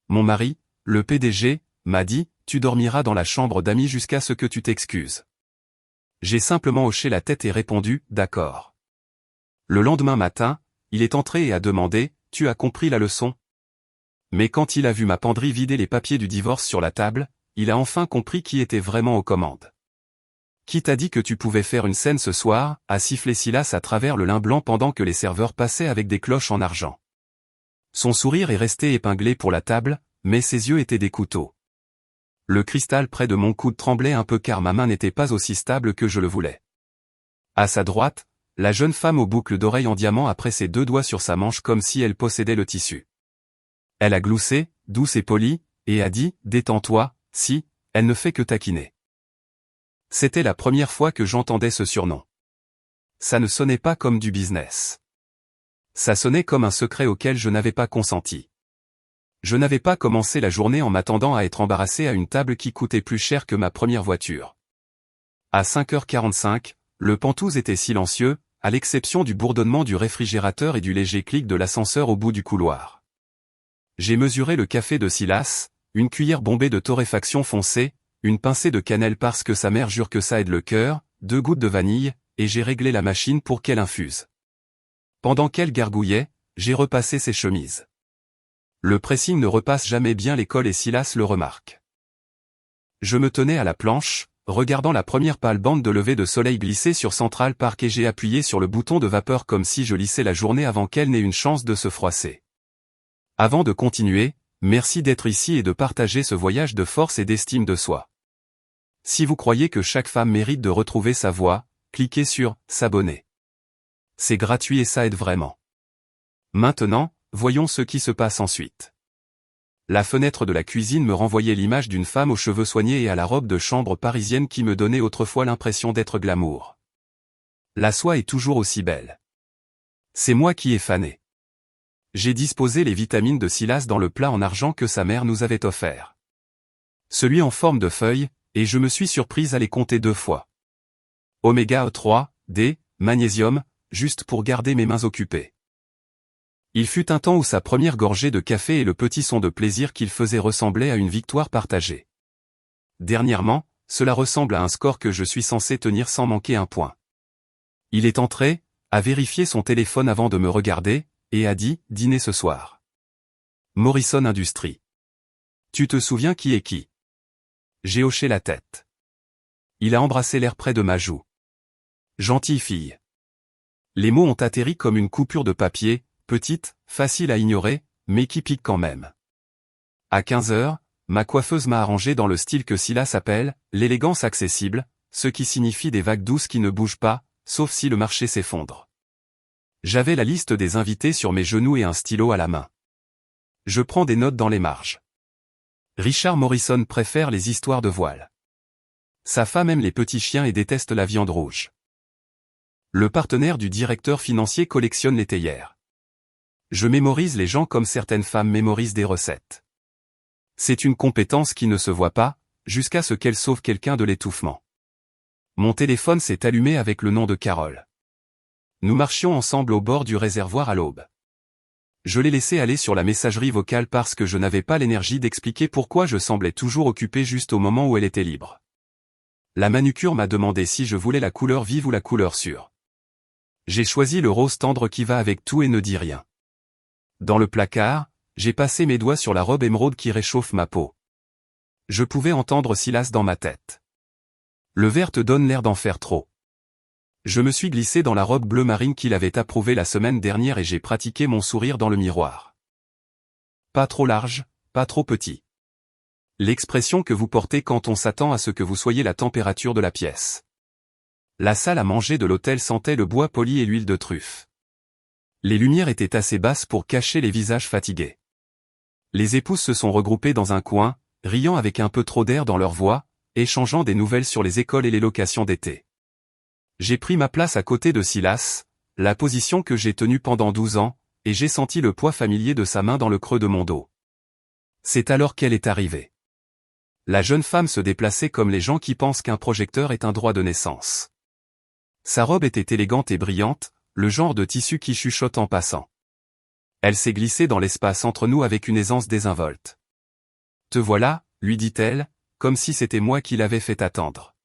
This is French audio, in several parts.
mon mari, le PDG, m'a dit, tu dormiras dans la chambre d'amis jusqu'à ce que tu t'excuses. J'ai simplement hoché la tête et répondu, d'accord. Le lendemain matin, il est entré et a demandé, tu as compris la leçon? Mais quand il a vu ma penderie vider les papiers du divorce sur la table, il a enfin compris qui était vraiment aux commandes. Qui t'a dit que tu pouvais faire une scène ce soir, a sifflé Silas à travers le lin blanc pendant que les serveurs passaient avec des cloches en argent. Son sourire est resté épinglé pour la table, mais ses yeux étaient des couteaux. Le cristal près de mon coude tremblait un peu car ma main n'était pas aussi stable que je le voulais. À sa droite, la jeune femme aux boucles d'oreilles en diamant a pressé 2 doigts sur sa manche comme si elle possédait le tissu. Elle a gloussé, douce et polie, et a dit, détends-toi, si, elle ne fait que taquiner. C'était la première fois que j'entendais ce surnom. Ça ne sonnait pas comme du business. Ça sonnait comme un secret auquel je n'avais pas consenti. Je n'avais pas commencé la journée en m'attendant à être embarrassé à une table qui coûtait plus cher que ma première voiture. À 5h45, le Penthouse était silencieux, à l'exception du bourdonnement du réfrigérateur et du léger clic de l'ascenseur au bout du couloir. J'ai mesuré le café de Silas, une cuillère bombée de torréfaction foncée, une pincée de cannelle parce que sa mère jure que ça aide le cœur, 2 gouttes de vanille, et j'ai réglé la machine pour qu'elle infuse. Pendant qu'elle gargouillait, j'ai repassé ses chemises. Le pressing ne repasse jamais bien l'école et Silas le remarque. Je me tenais à la planche, regardant la première pâle bande de lever de soleil glisser sur Central Park et j'ai appuyé sur le bouton de vapeur comme si je lissais la journée avant qu'elle n'ait une chance de se froisser. Avant de continuer, merci d'être ici et de partager ce voyage de force et d'estime de soi. Si vous croyez que chaque femme mérite de retrouver sa voix, cliquez sur « S'abonner ». C'est gratuit et ça aide vraiment. Maintenant, voyons ce qui se passe ensuite. La fenêtre de la cuisine me renvoyait l'image d'une femme aux cheveux soignés et à la robe de chambre parisienne qui me donnait autrefois l'impression d'être glamour. La soie est toujours aussi belle. C'est moi qui ai fané. J'ai disposé les vitamines de Silas dans le plat en argent que sa mère nous avait offert. Celui en forme de feuille, et je me suis surprise à les compter 2 fois. Oméga 3, D, magnésium, juste pour garder mes mains occupées. Il fut un temps où sa première gorgée de café et le petit son de plaisir qu'il faisait ressemblaient à une victoire partagée. Dernièrement, cela ressemble à un score que je suis censé tenir sans manquer un point. Il est entré, a vérifié son téléphone avant de me regarder, et a dit « Dîner ce soir ». Morrison Industries. Tu te souviens qui est qui? J'ai hoché la tête. Il a embrassé l'air près de ma joue. Gentille fille. Les mots ont atterri comme une coupure de papier, petite, facile à ignorer, mais qui pique quand même. À 15h, ma coiffeuse m'a arrangé dans le style que Silas appelle « l'élégance accessible », ce qui signifie des vagues douces qui ne bougent pas, sauf si le marché s'effondre. J'avais la liste des invités sur mes genoux et un stylo à la main. Je prends des notes dans les marges. Richard Morrison préfère les histoires de voile. Sa femme aime les petits chiens et déteste la viande rouge. Le partenaire du directeur financier collectionne les théières. Je mémorise les gens comme certaines femmes mémorisent des recettes. C'est une compétence qui ne se voit pas, jusqu'à ce qu'elle sauve quelqu'un de l'étouffement. Mon téléphone s'est allumé avec le nom de Carole. Nous marchions ensemble au bord du réservoir à l'aube. Je l'ai laissé aller sur la messagerie vocale parce que je n'avais pas l'énergie d'expliquer pourquoi je semblais toujours occupé juste au moment où elle était libre. La manucure m'a demandé si je voulais la couleur vive ou la couleur sûre. J'ai choisi le rose tendre qui va avec tout et ne dit rien. Dans le placard, j'ai passé mes doigts sur la robe émeraude qui réchauffe ma peau. Je pouvais entendre Silas dans ma tête. Le vert te donne l'air d'en faire trop. Je me suis glissé dans la robe bleu marine qu'il avait approuvée la semaine dernière et j'ai pratiqué mon sourire dans le miroir. Pas trop large, pas trop petit. L'expression que vous portez quand on s'attend à ce que vous soyez la température de la pièce. La salle à manger de l'hôtel sentait le bois poli et l'huile de truffe. Les lumières étaient assez basses pour cacher les visages fatigués. Les épouses se sont regroupées dans un coin, riant avec un peu trop d'air dans leur voix, échangeant des nouvelles sur les écoles et les locations d'été. J'ai pris ma place à côté de Silas, la position que j'ai tenue pendant 12 ans, et j'ai senti le poids familier de sa main dans le creux de mon dos. C'est alors qu'elle est arrivée. La jeune femme se déplaçait comme les gens qui pensent qu'un projecteur est un droit de naissance. Sa robe était élégante et brillante, le genre de tissu qui chuchote en passant. Elle s'est glissée dans l'espace entre nous avec une aisance désinvolte. Te voilà, lui dit-elle, comme si c'était moi qui l'avais fait attendre.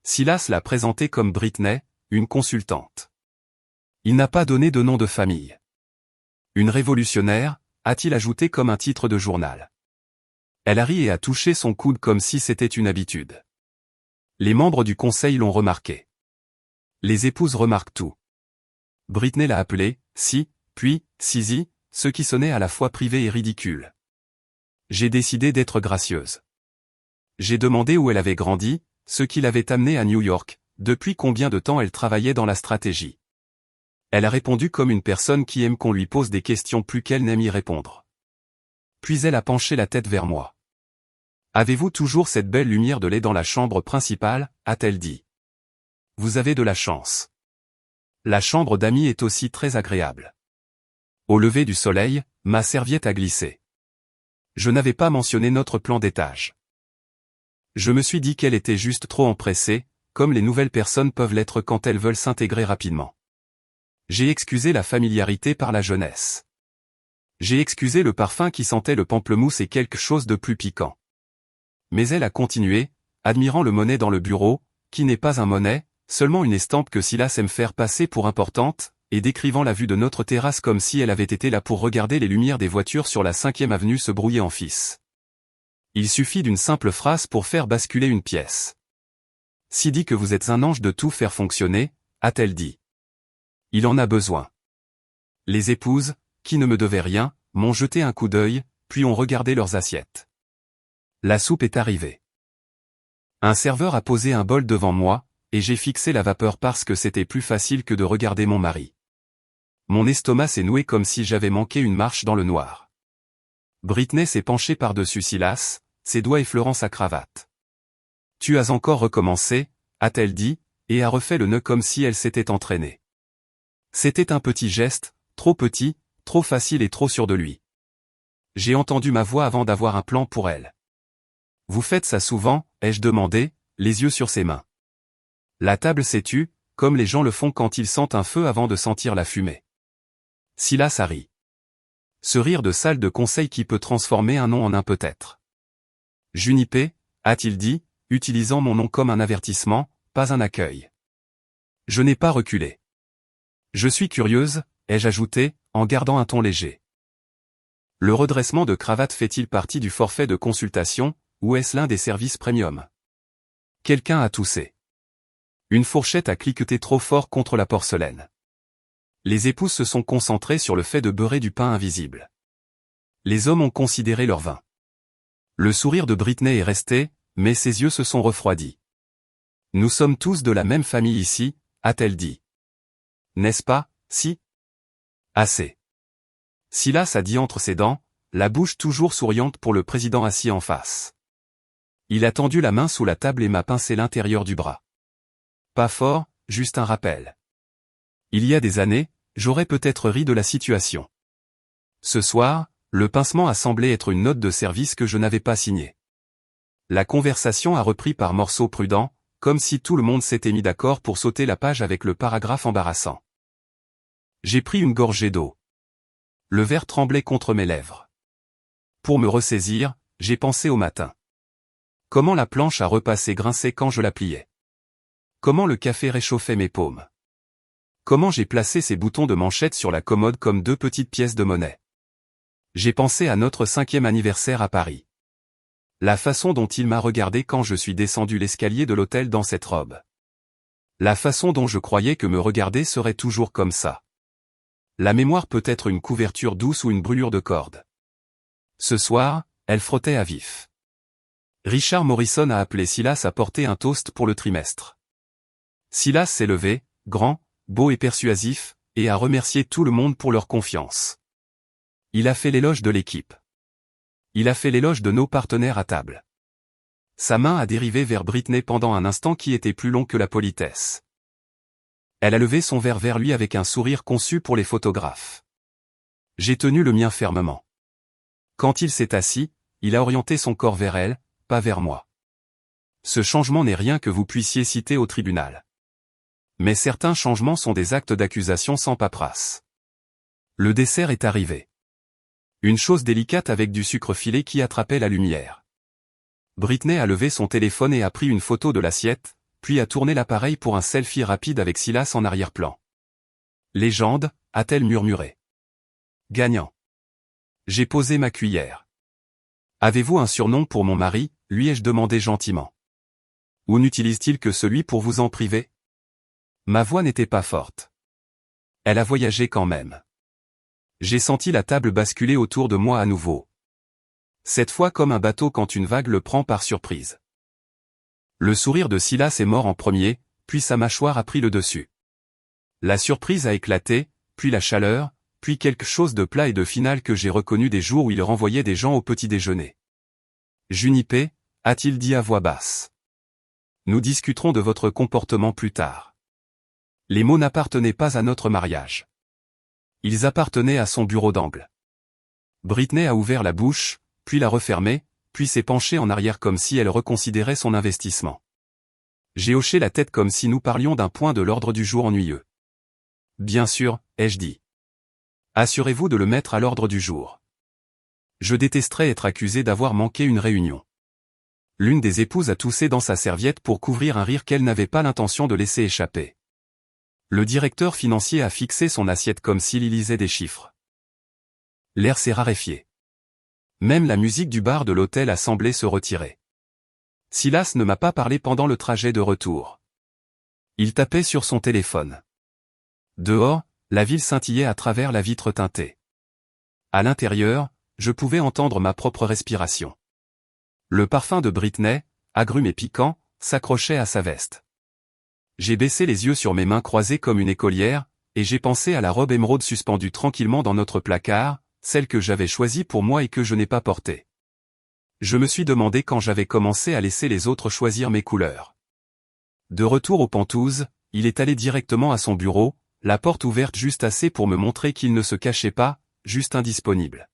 Silas l'a présentée comme Britney, une consultante. Il n'a pas donné de nom de famille. Une révolutionnaire, a-t-il ajouté comme un titre de journal. Elle a ri et a touché son coude comme si c'était une habitude. Les membres du conseil l'ont remarqué. Les épouses remarquent tout. Britney l'a appelée, Si, puis, Sisi, ce qui sonnait à la fois privé et ridicule. J'ai décidé d'être gracieuse. J'ai demandé où elle avait grandi, ce qui l'avait amenée à New York, depuis combien de temps elle travaillait dans la stratégie. Elle a répondu comme une personne qui aime qu'on lui pose des questions plus qu'elle n'aime y répondre. Puis elle a penché la tête vers moi. Avez-vous toujours cette belle lumière de lait dans la chambre principale, a-t-elle dit. Vous avez de la chance. La chambre d'amis est aussi très agréable. Au lever du soleil, ma serviette a glissé. Je n'avais pas mentionné notre plan d'étage. Je me suis dit qu'elle était juste trop empressée, comme les nouvelles personnes peuvent l'être quand elles veulent s'intégrer rapidement. J'ai excusé la familiarité par la jeunesse. J'ai excusé le parfum qui sentait le pamplemousse et quelque chose de plus piquant. Mais elle a continué, admirant le monnaie dans le bureau, qui n'est pas un monnaie, seulement une estampe que Silas aime faire passer pour importante, et décrivant la vue de notre terrasse comme si elle avait été là pour regarder les lumières des voitures sur la 5e avenue se brouiller en fils. Il suffit d'une simple phrase pour faire basculer une pièce. Si dit que vous êtes un ange de tout faire fonctionner, a-t-elle dit. Il en a besoin. Les épouses, qui ne me devaient rien, m'ont jeté un coup d'œil, puis ont regardé leurs assiettes. La soupe est arrivée. Un serveur a posé un bol devant moi, et j'ai fixé la vapeur parce que c'était plus facile que de regarder mon mari. Mon estomac s'est noué comme si j'avais manqué une marche dans le noir. Britney s'est penchée par-dessus Silas, ses doigts effleurant sa cravate. Tu as encore recommencé, a-t-elle dit, et a refait le nœud comme si elle s'était entraînée. C'était un petit geste, trop petit, trop facile et trop sûr de lui. J'ai entendu ma voix avant d'avoir un plan pour elle. Vous faites ça souvent, ai-je demandé, les yeux sur ses mains. La table s'est tue, comme les gens le font quand ils sentent un feu avant de sentir la fumée. Silas a ri. Ce rire de salle de conseil qui peut transformer un non en un peut-être. Junipé, a-t-il dit, utilisant mon nom comme un avertissement, pas un accueil. Je n'ai pas reculé. Je suis curieuse, ai-je ajouté, en gardant un ton léger. Le redressement de cravate fait-il partie du forfait de consultation, ou est-ce l'un des services premium? Quelqu'un a toussé. Une fourchette a cliqueté trop fort contre la porcelaine. Les épouses se sont concentrées sur le fait de beurrer du pain invisible. Les hommes ont considéré leur vin. Le sourire de Britney est resté, mais ses yeux se sont refroidis. Nous sommes tous de la même famille ici, a-t-elle dit. N'est-ce pas, si? Assez. Silas a dit entre ses dents, la bouche toujours souriante pour le président assis en face. Il a tendu la main sous la table et m'a pincé l'intérieur du bras. Pas fort, juste un rappel. Il y a des années, j'aurais peut-être ri de la situation. Ce soir, le pincement a semblé être une note de service que je n'avais pas signée. La conversation a repris par morceaux prudents, comme si tout le monde s'était mis d'accord pour sauter la page avec le paragraphe embarrassant. J'ai pris une gorgée d'eau. Le verre tremblait contre mes lèvres. Pour me ressaisir, j'ai pensé au matin. Comment la planche à repasser grinçait quand je la pliais. Comment le café réchauffait mes paumes. Comment j'ai placé ces boutons de manchette sur la commode comme deux petites pièces de monnaie. J'ai pensé à notre 5e anniversaire à Paris. La façon dont il m'a regardé quand je suis descendu l'escalier de l'hôtel dans cette robe. La façon dont je croyais que me regarder serait toujours comme ça. La mémoire peut être une couverture douce ou une brûlure de corde. Ce soir, elle frottait à vif. Richard Morrison a appelé Silas à porter un toast pour le trimestre. Silas s'est levé, grand, beau et persuasif, et a remercié tout le monde pour leur confiance. Il a fait l'éloge de l'équipe. Il a fait l'éloge de nos partenaires à table. Sa main a dérivé vers Britney pendant un instant qui était plus long que la politesse. Elle a levé son verre vers lui avec un sourire conçu pour les photographes. J'ai tenu le mien fermement. Quand il s'est assis, il a orienté son corps vers elle, pas vers moi. Ce changement n'est rien que vous puissiez citer au tribunal. Mais certains changements sont des actes d'accusation sans paperasse. Le dessert est arrivé. Une chose délicate avec du sucre filé qui attrapait la lumière. Britney a levé son téléphone et a pris une photo de l'assiette, puis a tourné l'appareil pour un selfie rapide avec Silas en arrière-plan. Légende, a-t-elle murmuré. Gagnant. J'ai posé ma cuillère. Avez-vous un surnom pour mon mari, lui ai-je demandé gentiment. Ou n'utilise-t-il que celui pour vous en priver? Ma voix n'était pas forte. Elle a voyagé quand même. J'ai senti la table basculer autour de moi à nouveau. Cette fois comme un bateau quand une vague le prend par surprise. Le sourire de Silas est mort en premier, puis sa mâchoire a pris le dessus. La surprise a éclaté, puis la chaleur, puis quelque chose de plat et de final que j'ai reconnu des jours où il renvoyait des gens au petit déjeuner. Junipé, a-t-il dit à voix basse. Nous discuterons de votre comportement plus tard. Les mots n'appartenaient pas à notre mariage. Ils appartenaient à son bureau d'angle. Britney a ouvert la bouche, puis l'a refermée, puis s'est penchée en arrière comme si elle reconsidérait son investissement. J'ai hoché la tête comme si nous parlions d'un point de l'ordre du jour ennuyeux. Bien sûr, ai-je dit. Assurez-vous de le mettre à l'ordre du jour. Je détesterais être accusé d'avoir manqué une réunion. L'une des épouses a toussé dans sa serviette pour couvrir un rire qu'elle n'avait pas l'intention de laisser échapper. Le directeur financier a fixé son assiette comme s'il y lisait des chiffres. L'air s'est raréfié. Même la musique du bar de l'hôtel a semblé se retirer. Silas ne m'a pas parlé pendant le trajet de retour. Il tapait sur son téléphone. Dehors, la ville scintillait à travers la vitre teintée. À l'intérieur, je pouvais entendre ma propre respiration. Le parfum de Britney, agrume et piquant, s'accrochait à sa veste. J'ai baissé les yeux sur mes mains croisées comme une écolière, et j'ai pensé à la robe émeraude suspendue tranquillement dans notre placard, celle que j'avais choisie pour moi et que je n'ai pas portée. Je me suis demandé quand j'avais commencé à laisser les autres choisir mes couleurs. De retour aux Pentouzes, il est allé directement à son bureau, la porte ouverte juste assez pour me montrer qu'il ne se cachait pas, juste indisponible.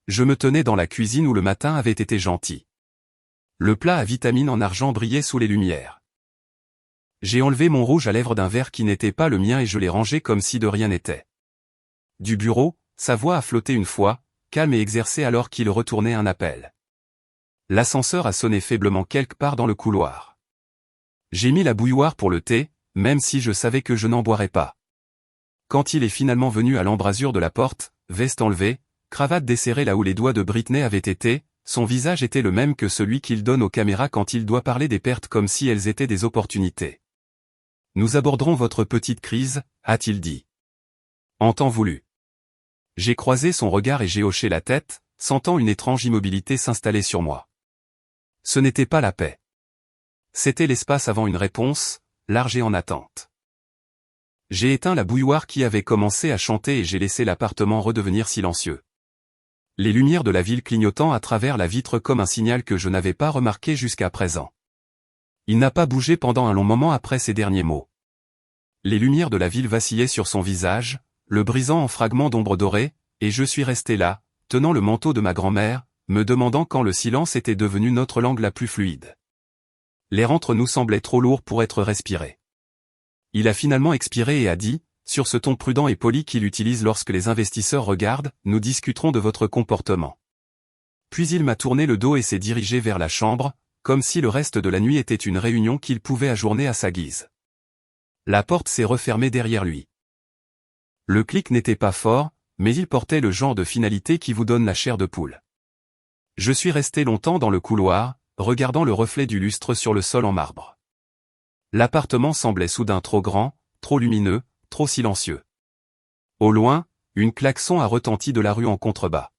Je me tenais dans la cuisine où le matin avait été gentil. Le plat à vitamines en argent brillait sous les lumières. J'ai enlevé mon rouge à lèvres d'un verre qui n'était pas le mien et je l'ai rangé comme si de rien n'était. Du bureau, sa voix a flotté une fois, calme et exercée alors qu'il retournait un appel. L'ascenseur a sonné faiblement quelque part dans le couloir. J'ai mis la bouilloire pour le thé, même si je savais que je n'en boirais pas. Quand il est finalement venu à l'embrasure de la porte, veste enlevée, cravate desserrée là où les doigts de Britney avaient été, son visage était le même que celui qu'il donne aux caméras quand il doit parler des pertes comme si elles étaient des opportunités. Nous aborderons votre petite crise, a-t-il dit. En temps voulu. J'ai croisé son regard et j'ai hoché la tête, sentant une étrange immobilité s'installer sur moi. Ce n'était pas la paix. C'était l'espace avant une réponse, large et en attente. J'ai éteint la bouilloire qui avait commencé à chanter et j'ai laissé l'appartement redevenir silencieux. Les lumières de la ville clignotant à travers la vitre comme un signal que je n'avais pas remarqué jusqu'à présent. Il n'a pas bougé pendant un long moment après ces derniers mots. Les lumières de la ville vacillaient sur son visage, le brisant en fragments d'ombre dorée, et je suis resté là, tenant le manteau de ma grand-mère, me demandant quand le silence était devenu notre langue la plus fluide. L'air entre nous semblait trop lourd pour être respiré. Il a finalement expiré et a dit, sur ce ton prudent et poli qu'il utilise lorsque les investisseurs regardent, nous discuterons de votre comportement. Puis il m'a tourné le dos et s'est dirigé vers la chambre, comme si le reste de la nuit était une réunion qu'il pouvait ajourner à sa guise. La porte s'est refermée derrière lui. Le clic n'était pas fort, mais il portait le genre de finalité qui vous donne la chair de poule. Je suis resté longtemps dans le couloir, regardant le reflet du lustre sur le sol en marbre. L'appartement semblait soudain trop grand, trop lumineux, trop silencieux. Au loin, une klaxon a retenti de la rue en contrebas.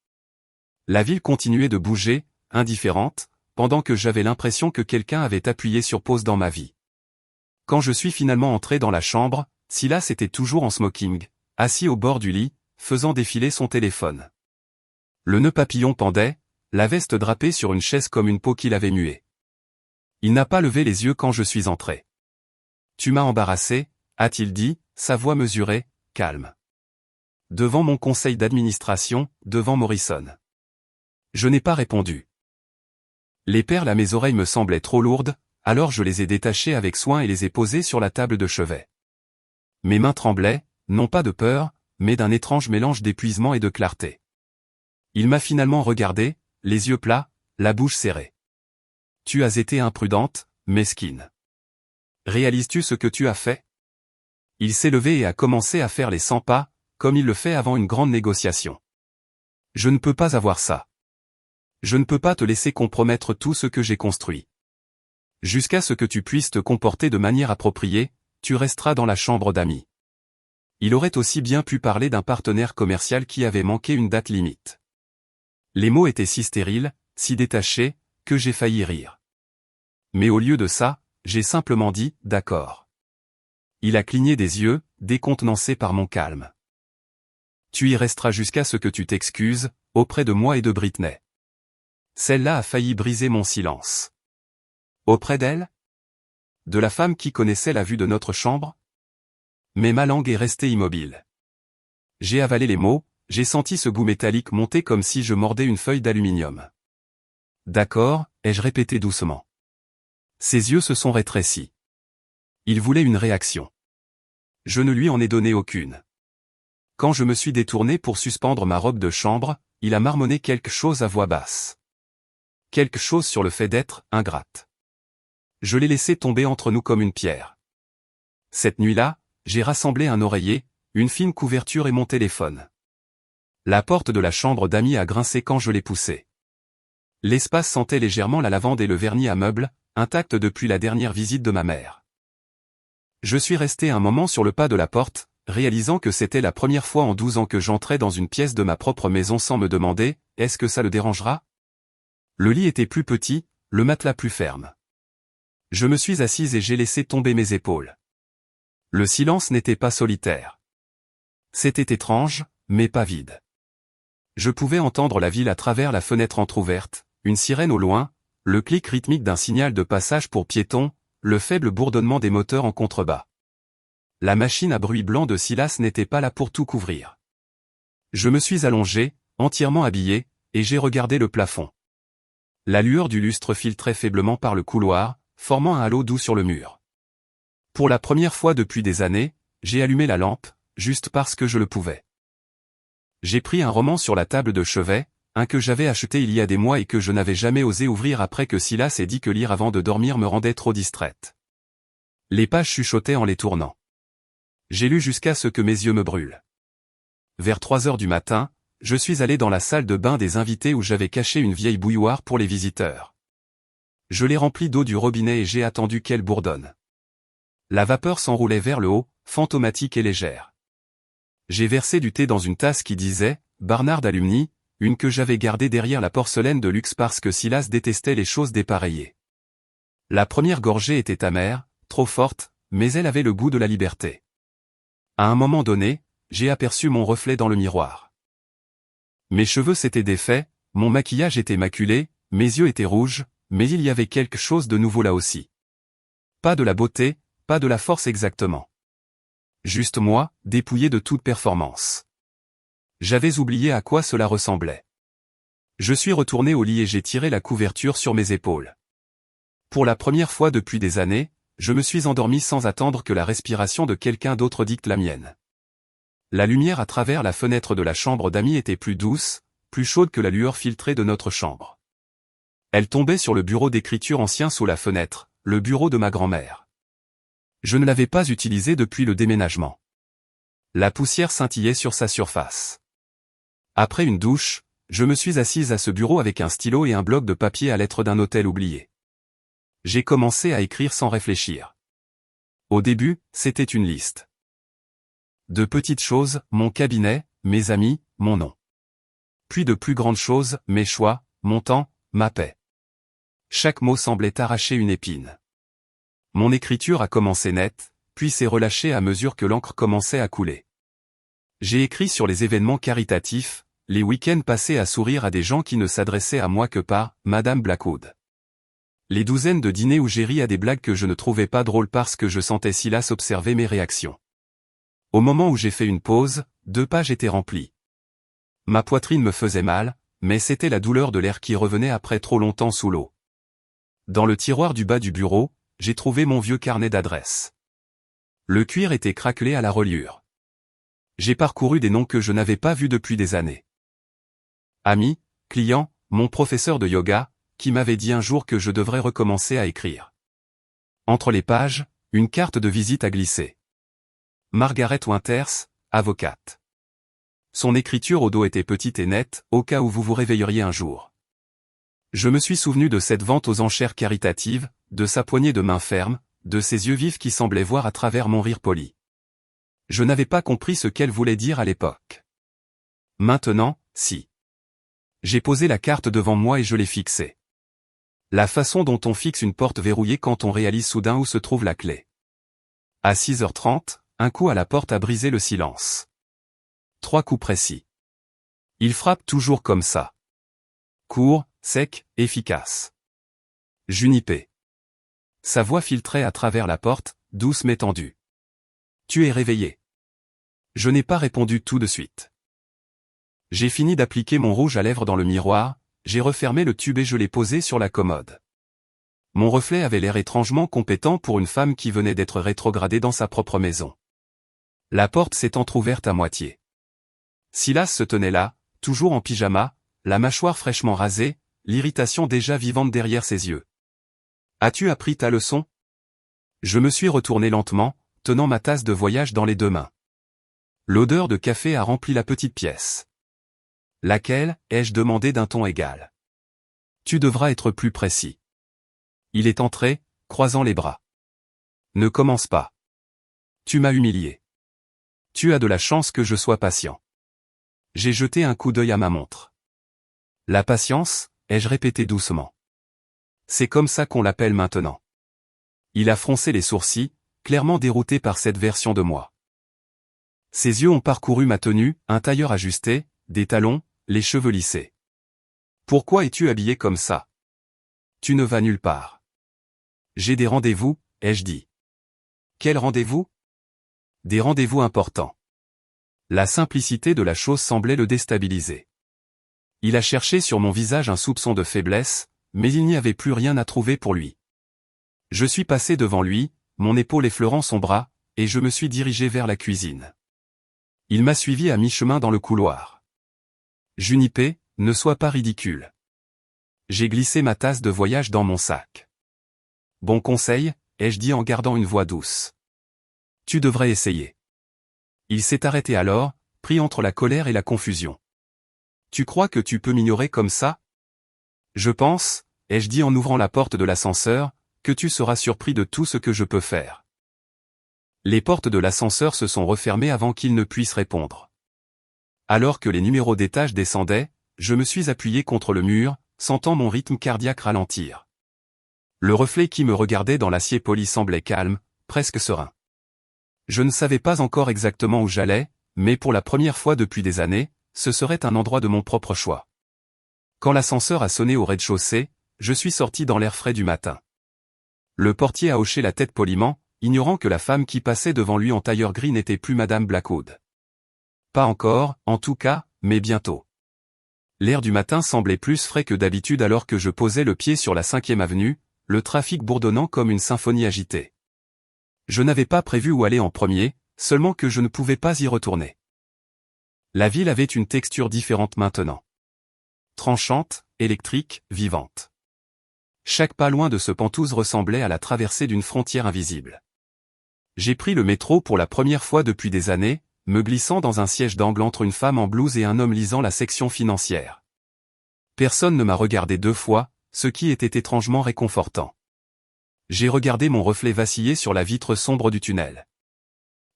La ville continuait de bouger, indifférente, pendant que j'avais l'impression que quelqu'un avait appuyé sur pause dans ma vie. Quand je suis finalement entré dans la chambre, Silas était toujours en smoking, assis au bord du lit, faisant défiler son téléphone. Le nœud papillon pendait, la veste drapée sur une chaise comme une peau qu'il avait muée. Il n'a pas levé les yeux quand je suis entré. « Tu m'as embarrassé », a-t-il dit, sa voix mesurée, calme. Devant mon conseil d'administration, devant Morrison. Je n'ai pas répondu. Les perles à mes oreilles me semblaient trop lourdes, alors je les ai détachées avec soin et les ai posées sur la table de chevet. Mes mains tremblaient, non pas de peur, mais d'un étrange mélange d'épuisement et de clarté. Il m'a finalement regardé, les yeux plats, la bouche serrée. Tu as été imprudente, mesquine. Réalises-tu ce que tu as fait? Il s'est levé et a commencé à faire les 100 pas, comme il le fait avant une grande négociation. Je ne peux pas avoir ça. Je ne peux pas te laisser compromettre tout ce que j'ai construit. Jusqu'à ce que tu puisses te comporter de manière appropriée, tu resteras dans la chambre d'amis. Il aurait aussi bien pu parler d'un partenaire commercial qui avait manqué une date limite. Les mots étaient si stériles, si détachés, que j'ai failli rire. Mais au lieu de ça, j'ai simplement dit « d'accord ». Il a cligné des yeux, décontenancé par mon calme. Tu y resteras jusqu'à ce que tu t'excuses, auprès de moi et de Britney. Celle-là a failli briser mon silence. Auprès d'elle? De la femme qui connaissait la vue de notre chambre? Mais ma langue est restée immobile. J'ai avalé les mots, j'ai senti ce goût métallique monter comme si je mordais une feuille d'aluminium. D'accord, ai-je répété doucement. Ses yeux se sont rétrécis. Il voulait une réaction. Je ne lui en ai donné aucune. Quand je me suis détourné pour suspendre ma robe de chambre, il a marmonné quelque chose à voix basse. Quelque chose sur le fait d'être ingrate. Je l'ai laissé tomber entre nous comme une pierre. Cette nuit-là, j'ai rassemblé un oreiller, une fine couverture et mon téléphone. La porte de la chambre d'amis a grincé quand je l'ai poussée. L'espace sentait légèrement la lavande et le vernis à meubles, intact depuis la dernière visite de ma mère. Je suis resté un moment sur le pas de la porte, réalisant que c'était la première fois en 12 ans que j'entrais dans une pièce de ma propre maison sans me demander « est-ce que ça le dérangera ?» Le lit était plus petit, le matelas plus ferme. Je me suis assise et j'ai laissé tomber mes épaules. Le silence n'était pas solitaire. C'était étrange, mais pas vide. Je pouvais entendre la ville à travers la fenêtre entr'ouverte, une sirène au loin, le clic rythmique d'un signal de passage pour piétons, le faible bourdonnement des moteurs en contrebas. La machine à bruit blanc de Silas n'était pas là pour tout couvrir. Je me suis allongé, entièrement habillé, et j'ai regardé le plafond. La lueur du lustre filtrait faiblement par le couloir, formant un halo doux sur le mur. Pour la première fois depuis des années, j'ai allumé la lampe, juste parce que je le pouvais. J'ai pris un roman sur la table de chevet, un que j'avais acheté il y a des mois et que je n'avais jamais osé ouvrir après que Silas ait dit que lire avant de dormir me rendait trop distraite. Les pages chuchotaient en les tournant. J'ai lu jusqu'à ce que mes yeux me brûlent. Vers 3 heures du matin, je suis allé dans la salle de bain des invités où j'avais caché une vieille bouilloire pour les visiteurs. Je l'ai remplie d'eau du robinet et j'ai attendu qu'elle bourdonne. La vapeur s'enroulait vers le haut, fantomatique et légère. J'ai versé du thé dans une tasse qui disait « Barnard Alumni », une que j'avais gardée derrière la porcelaine de luxe parce que Silas détestait les choses dépareillées. La première gorgée était amère, trop forte, mais elle avait le goût de la liberté. À un moment donné, j'ai aperçu mon reflet dans le miroir. Mes cheveux s'étaient défaits, mon maquillage était maculé, mes yeux étaient rouges, mais il y avait quelque chose de nouveau là aussi. Pas de la beauté, pas de la force exactement. Juste moi, dépouillé de toute performance. J'avais oublié à quoi cela ressemblait. Je suis retourné au lit et j'ai tiré la couverture sur mes épaules. Pour la première fois depuis des années, je me suis endormi sans attendre que la respiration de quelqu'un d'autre dicte la mienne. La lumière à travers la fenêtre de la chambre d'amis était plus douce, plus chaude que la lueur filtrée de notre chambre. Elle tombait sur le bureau d'écriture ancien sous la fenêtre, le bureau de ma grand-mère. Je ne l'avais pas utilisé depuis le déménagement. La poussière scintillait sur sa surface. Après une douche, je me suis assise à ce bureau avec un stylo et un bloc de papier à lettres d'un hôtel oublié. J'ai commencé à écrire sans réfléchir. Au début, c'était une liste. De petites choses, mon cabinet, mes amis, mon nom. Puis de plus grandes choses, mes choix, mon temps, ma paix. Chaque mot semblait arracher une épine. Mon écriture a commencé nette, puis s'est relâchée à mesure que l'encre commençait à couler. J'ai écrit sur les événements caritatifs, les week-ends passés à sourire à des gens qui ne s'adressaient à moi que par « Madame Blackwood ». Les douzaines de dîners où j'ai ri à des blagues que je ne trouvais pas drôles parce que je sentais Silas observer mes réactions. Au moment où j'ai fait une pause, 2 pages étaient remplies. Ma poitrine me faisait mal, mais c'était la douleur de l'air qui revenait après trop longtemps sous l'eau. Dans le tiroir du bas du bureau, j'ai trouvé mon vieux carnet d'adresses. Le cuir était craquelé à la reliure. J'ai parcouru des noms que je n'avais pas vus depuis des années. Ami, client, mon professeur de yoga, qui m'avait dit un jour que je devrais recommencer à écrire. Entre les pages, une carte de visite a glissé. Margaret Winters, avocate. Son écriture au dos était petite et nette, au cas où vous vous réveilleriez un jour. Je me suis souvenu de cette vente aux enchères caritatives, de sa poignée de main ferme, de ses yeux vifs qui semblaient voir à travers mon rire poli. Je n'avais pas compris ce qu'elle voulait dire à l'époque. Maintenant, si. J'ai posé la carte devant moi et je l'ai fixée. La façon dont on fixe une porte verrouillée quand on réalise soudain où se trouve la clé. À 6h30, un coup à la porte a brisé le silence. 3 coups précis. Il frappe toujours comme ça. Court, sec, efficace. Junipé. Sa voix filtrait à travers la porte, douce mais tendue. Tu es réveillé. Je n'ai pas répondu tout de suite. J'ai fini d'appliquer mon rouge à lèvres dans le miroir, j'ai refermé le tube et je l'ai posé sur la commode. Mon reflet avait l'air étrangement compétent pour une femme qui venait d'être rétrogradée dans sa propre maison. La porte s'est entr'ouverte à moitié. Silas se tenait là, toujours en pyjama, la mâchoire fraîchement rasée, l'irritation déjà vivante derrière ses yeux. « As-tu appris ta leçon ?» Je me suis retourné lentement, tenant ma tasse de voyage dans les 2 mains. L'odeur de café a rempli la petite pièce. « Laquelle ?» ai-je demandé d'un ton égal. « Tu devras être plus précis. » Il est entré, croisant les bras. « Ne commence pas. Tu m'as humilié. Tu as de la chance que je sois patient. » J'ai jeté un coup d'œil à ma montre. « La patience ?» ai-je répété doucement. « C'est comme ça qu'on l'appelle maintenant. » Il a froncé les sourcils, clairement dérouté par cette version de moi. Ses yeux ont parcouru ma tenue, un tailleur ajusté, des talons, les cheveux lissés. « Pourquoi es-tu habillé comme ça ? Tu ne vas nulle part. » « J'ai des rendez-vous, ai-je dit. »« Quels rendez-vous ? » ?»« Des rendez-vous importants. » La simplicité de la chose semblait le déstabiliser. Il a cherché sur mon visage un soupçon de faiblesse, mais il n'y avait plus rien à trouver pour lui. Je suis passé devant lui, mon épaule effleurant son bras, et je me suis dirigé vers la cuisine. Il m'a suivi à mi-chemin dans le couloir. « Junipé, ne sois pas ridicule. » J'ai glissé ma tasse de voyage dans mon sac. « Bon conseil ?» ai-je dit en gardant une voix douce. « Tu devrais essayer. » Il s'est arrêté alors, pris entre la colère et la confusion. « Tu crois que tu peux m'ignorer comme ça ? Je pense, ai-je dit en ouvrant la porte de l'ascenseur, que tu seras surpris de tout ce que je peux faire. » Les portes de l'ascenseur se sont refermées avant qu'il ne puisse répondre. Alors que les numéros d'étage descendaient, je me suis appuyé contre le mur, sentant mon rythme cardiaque ralentir. Le reflet qui me regardait dans l'acier poli semblait calme, presque serein. Je ne savais pas encore exactement où j'allais, mais pour la première fois depuis des années, ce serait un endroit de mon propre choix. Quand l'ascenseur a sonné au rez-de-chaussée, je suis sorti dans l'air frais du matin. Le portier a hoché la tête poliment, ignorant que la femme qui passait devant lui en tailleur gris n'était plus Madame Blackwood. Pas encore, en tout cas, mais bientôt. L'air du matin semblait plus frais que d'habitude alors que je posais le pied sur la 5e avenue, le trafic bourdonnant comme une symphonie agitée. Je n'avais pas prévu où aller en premier, seulement que je ne pouvais pas y retourner. La ville avait une texture différente maintenant. Tranchante, électrique, vivante. Chaque pas loin de ce Penthouse ressemblait à la traversée d'une frontière invisible. J'ai pris le métro pour la première fois depuis des années, me glissant dans un siège d'angle entre une femme en blouse et un homme lisant la section financière. Personne ne m'a regardé 2 fois, ce qui était étrangement réconfortant. J'ai regardé mon reflet vaciller sur la vitre sombre du tunnel.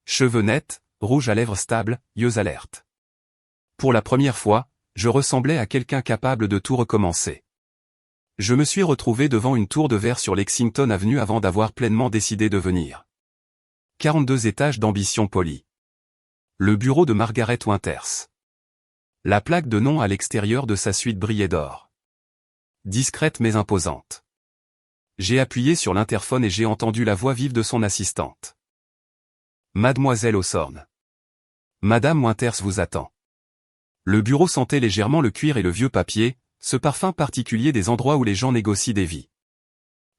Cheveux nets, rouge à lèvres stables, yeux alertes. Pour la première fois, je ressemblais à quelqu'un capable de tout recommencer. Je me suis retrouvé devant une tour de verre sur Lexington Avenue avant d'avoir pleinement décidé de venir. 42 étages d'ambition polie. Le bureau de Margaret Winters. La plaque de nom à l'extérieur de sa suite brillait d'or. Discrète mais imposante. J'ai appuyé sur l'interphone et j'ai entendu la voix vive de son assistante. Mademoiselle Hawthorne. Madame Winters vous attend. Le bureau sentait légèrement le cuir et le vieux papier, ce parfum particulier des endroits où les gens négocient des vies.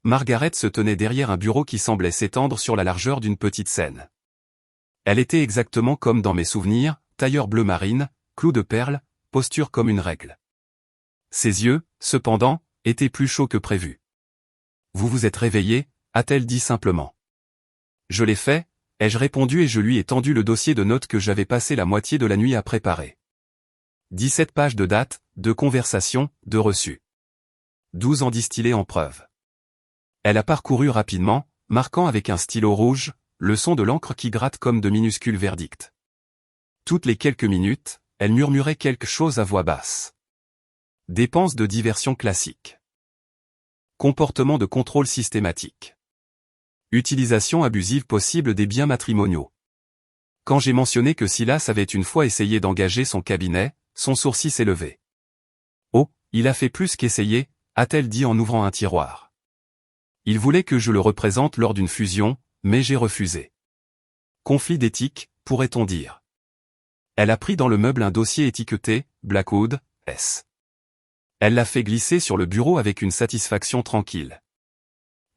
Margaret se tenait derrière un bureau qui semblait s'étendre sur la largeur d'une petite scène. Elle était exactement comme dans mes souvenirs, tailleur bleu marine, clou de perles, posture comme une règle. Ses yeux, cependant, étaient plus chauds que prévu. Vous vous êtes réveillé, a-t-elle dit simplement. Je l'ai fait, ai-je répondu et je lui ai tendu le dossier de notes que j'avais passé la moitié de la nuit à préparer. 17 pages de dates, de conversations, de reçus. 12 en distillés en preuve. Elle a parcouru rapidement, marquant avec un stylo rouge, le son de l'encre qui gratte comme de minuscules verdicts. Toutes les quelques minutes, elle murmurait quelque chose à voix basse. Dépenses de diversion classiques. Comportement de contrôle systématique. Utilisation abusive possible des biens matrimoniaux. Quand j'ai mentionné que Silas avait une fois essayé d'engager son cabinet, son sourcil s'est levé. Oh, il a fait plus qu'essayer, a-t-elle dit en ouvrant un tiroir. Il voulait que je le représente lors d'une fusion, mais j'ai refusé. Conflit d'éthique, pourrait-on dire. Elle a pris dans le meuble un dossier étiqueté « Blackwood, S ». Elle l'a fait glisser sur le bureau avec une satisfaction tranquille.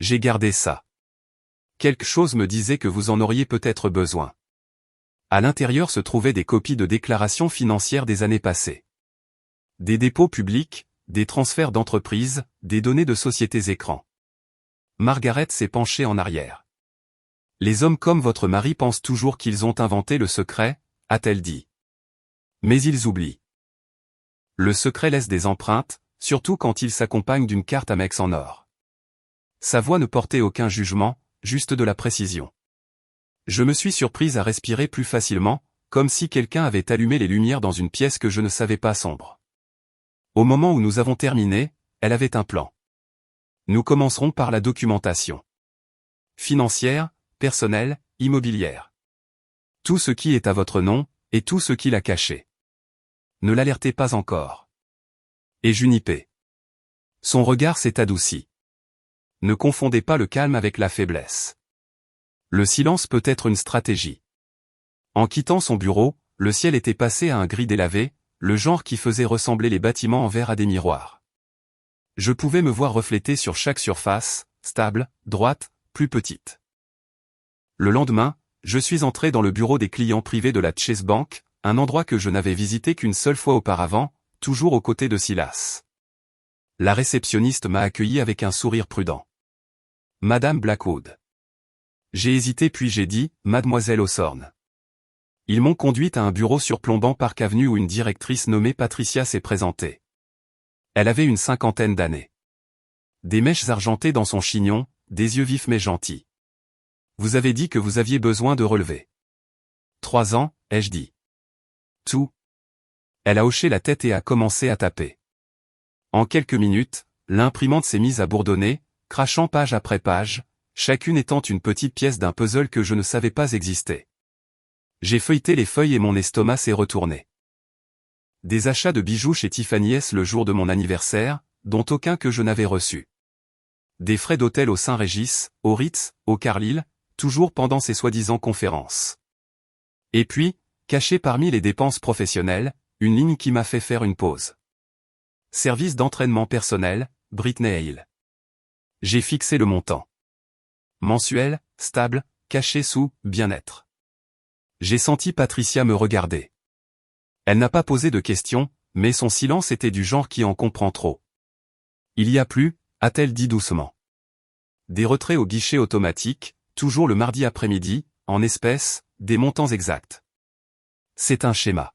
J'ai gardé ça. Quelque chose me disait que vous en auriez peut-être besoin. À l'intérieur se trouvaient des copies de déclarations financières des années passées. Des dépôts publics, des transferts d'entreprises, des données de sociétés écrans. Margaret s'est penchée en arrière. Les hommes comme votre mari pensent toujours qu'ils ont inventé le secret, a-t-elle dit. Mais ils oublient. Le secret laisse des empreintes, surtout quand il s'accompagne d'une carte Amex en or. Sa voix ne portait aucun jugement, juste de la précision. Je me suis surprise à respirer plus facilement, comme si quelqu'un avait allumé les lumières dans une pièce que je ne savais pas sombre. Au moment où nous avons terminé, elle avait un plan. Nous commencerons par la documentation. Financière, personnelle, immobilière. Tout ce qui est à votre nom, et tout ce qu'il a caché. Ne l'alertez pas encore. Et Junipé. Son regard s'est adouci. Ne confondez pas le calme avec la faiblesse. Le silence peut être une stratégie. En quittant son bureau, le ciel était passé à un gris délavé, le genre qui faisait ressembler les bâtiments en verre à des miroirs. Je pouvais me voir refléter sur chaque surface, stable, droite, plus petite. Le lendemain, je suis entré dans le bureau des clients privés de la Chase Bank, un endroit que je n'avais visité qu'une seule fois auparavant, toujours aux côtés de Silas. La réceptionniste m'a accueilli avec un sourire prudent. Madame Blackwood. J'ai hésité puis j'ai dit, Mademoiselle Hawthorne. Ils m'ont conduite à un bureau surplombant Park Avenue où une directrice nommée Patricia s'est présentée. Elle avait une 50aine d'années. Des mèches argentées dans son chignon, des yeux vifs mais gentils. Vous avez dit que vous aviez besoin de relever. 3 ans, ai-je dit. Tout. Elle a hoché la tête et a commencé à taper. En quelques minutes, l'imprimante s'est mise à bourdonner, crachant page après page, chacune étant une petite pièce d'un puzzle que je ne savais pas exister. J'ai feuilleté les feuilles et mon estomac s'est retourné. Des achats de bijoux chez Tiffany S le jour de mon anniversaire, dont aucun que je n'avais reçu. Des frais d'hôtel au Saint-Régis, au Ritz, au Carlyle, toujours pendant ces soi-disant conférences. Et puis, caché parmi les dépenses professionnelles, une ligne qui m'a fait faire une pause. Service d'entraînement personnel, Britney Hill. J'ai fixé le montant. Mensuel, stable, caché sous « bien-être ». J'ai senti Patricia me regarder. Elle n'a pas posé de questions, mais son silence était du genre qui en comprend trop. Il y a plus, a-t-elle dit doucement. Des retraits au guichet automatique, toujours le mardi après-midi, en espèces, des montants exacts. C'est un schéma.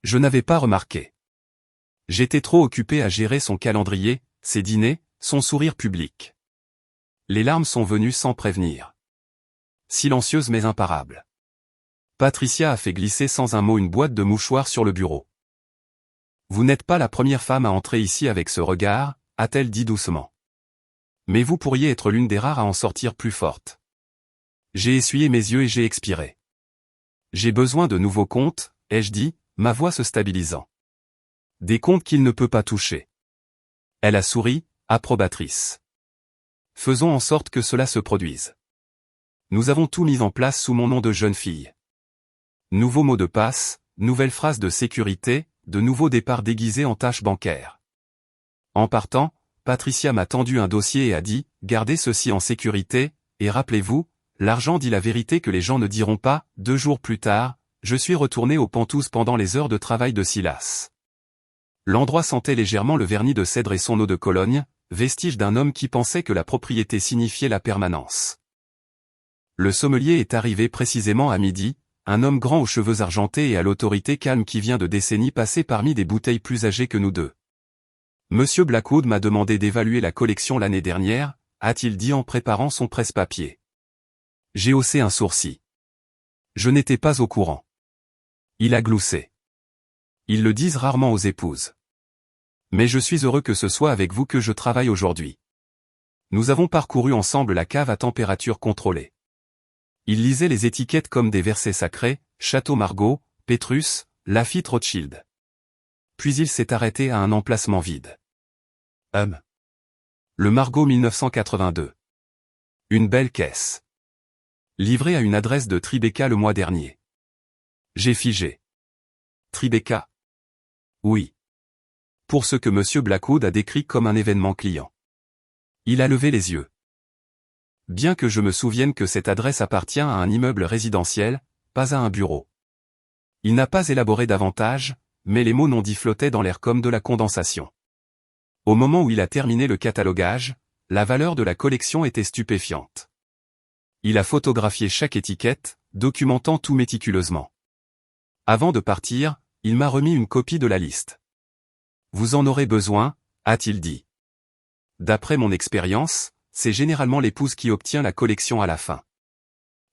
Je n'avais pas remarqué. J'étais trop occupé à gérer son calendrier, ses dîners, son sourire public. Les larmes sont venues sans prévenir. Silencieuses mais imparables. Patricia a fait glisser sans un mot une boîte de mouchoirs sur le bureau. Vous n'êtes pas la première femme à entrer ici avec ce regard, a-t-elle dit doucement. Mais vous pourriez être l'une des rares à en sortir plus forte. J'ai essuyé mes yeux et j'ai expiré. J'ai besoin de nouveaux comptes, ai-je dit, ma voix se stabilisant. Des comptes qu'il ne peut pas toucher. Elle a souri, approbatrice. Faisons en sorte que cela se produise. Nous avons tout mis en place sous mon nom de jeune fille. Nouveaux mots de passe, nouvelles phrases de sécurité, de nouveaux départs déguisés en tâches bancaires. En partant, Patricia m'a tendu un dossier et a dit, gardez ceci en sécurité, et rappelez-vous, l'argent dit la vérité que les gens ne diront pas. 2 jours plus tard, je suis retourné aux Penthouse pendant les heures de travail de Silas. L'endroit sentait légèrement le vernis de cèdre et son eau de Cologne, vestige d'un homme qui pensait que la propriété signifiait la permanence. Le sommelier est arrivé précisément à midi, un homme grand aux cheveux argentés et à l'autorité calme qui vient de décennies passées parmi des bouteilles plus âgées que nous deux. Monsieur Blackwood m'a demandé d'évaluer la collection l'année dernière, a-t-il dit en préparant son presse-papier. J'ai haussé un sourcil. Je n'étais pas au courant. Il a gloussé. Ils le disent rarement aux épouses. Mais je suis heureux que ce soit avec vous que je travaille aujourd'hui. Nous avons parcouru ensemble la cave à température contrôlée. Il lisait les étiquettes comme des versets sacrés, Château Margaux, Pétrus, Lafite Rothschild. Puis il s'est arrêté à un emplacement vide. Le Margaux 1982. Une belle caisse. Livrée à une adresse de Tribeca le mois dernier. J'ai figé. Tribeca. Oui. Pour ce que Monsieur Blackwood a décrit comme un événement client. Il a levé les yeux. Bien que je me souvienne que cette adresse appartient à un immeuble résidentiel, pas à un bureau. Il n'a pas élaboré davantage, mais les mots non dits flottaient dans l'air comme de la condensation. Au moment où il a terminé le catalogage, la valeur de la collection était stupéfiante. Il a photographié chaque étiquette, documentant tout méticuleusement. Avant de partir, il m'a remis une copie de la liste. Vous en aurez besoin, a-t-il dit. D'après mon expérience, c'est généralement l'épouse qui obtient la collection à la fin.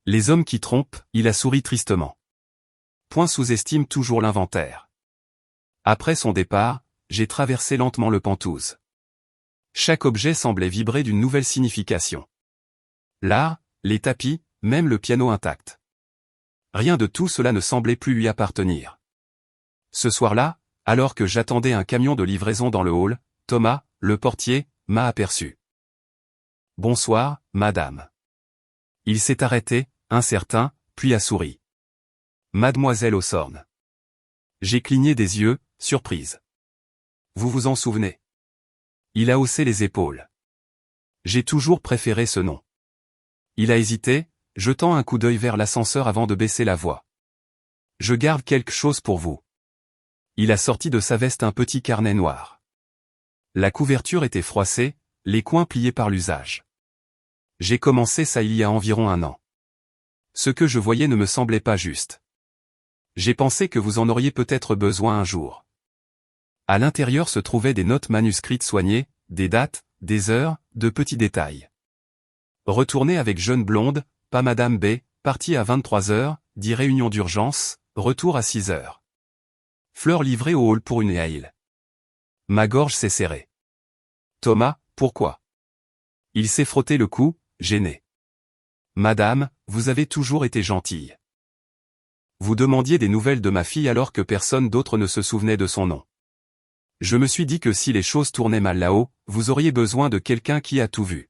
Les hommes qui trompent, il a souri tristement. Point sous-estime toujours l'inventaire. Après son départ, j'ai traversé lentement le Penthouse. Chaque objet semblait vibrer d'une nouvelle signification. L'art, les tapis, même le piano intact. Rien de tout cela ne semblait plus lui appartenir. Ce soir-là, alors que j'attendais un camion de livraison dans le hall, Thomas, le portier, m'a aperçu. « Bonsoir, madame. » Il s'est arrêté, incertain, puis a souri. « Mademoiselle Hawthorne. » J'ai cligné des yeux, surprise. « Vous vous en souvenez ?» Il a haussé les épaules. « J'ai toujours préféré ce nom. » Il a hésité, jetant un coup d'œil vers l'ascenseur avant de baisser la voix. « Je garde quelque chose pour vous. » Il a sorti de sa veste un petit carnet noir. La couverture était froissée, les coins pliés par l'usage. J'ai commencé ça il y a environ 1 an. Ce que je voyais ne me semblait pas juste. J'ai pensé que vous en auriez peut-être besoin un jour. À l'intérieur se trouvaient des notes manuscrites soignées, des dates, des heures, de petits détails. Retournez avec jeune blonde, pas Madame B, partie à 23 heures, dit réunion d'urgence, retour à 6 heures. Fleurs livrées au hall pour une ale. Ma gorge s'est serrée. Thomas, pourquoi? Il s'est frotté le cou, gêné. Madame, vous avez toujours été gentille. Vous demandiez des nouvelles de ma fille alors que personne d'autre ne se souvenait de son nom. Je me suis dit que si les choses tournaient mal là-haut, vous auriez besoin de quelqu'un qui a tout vu.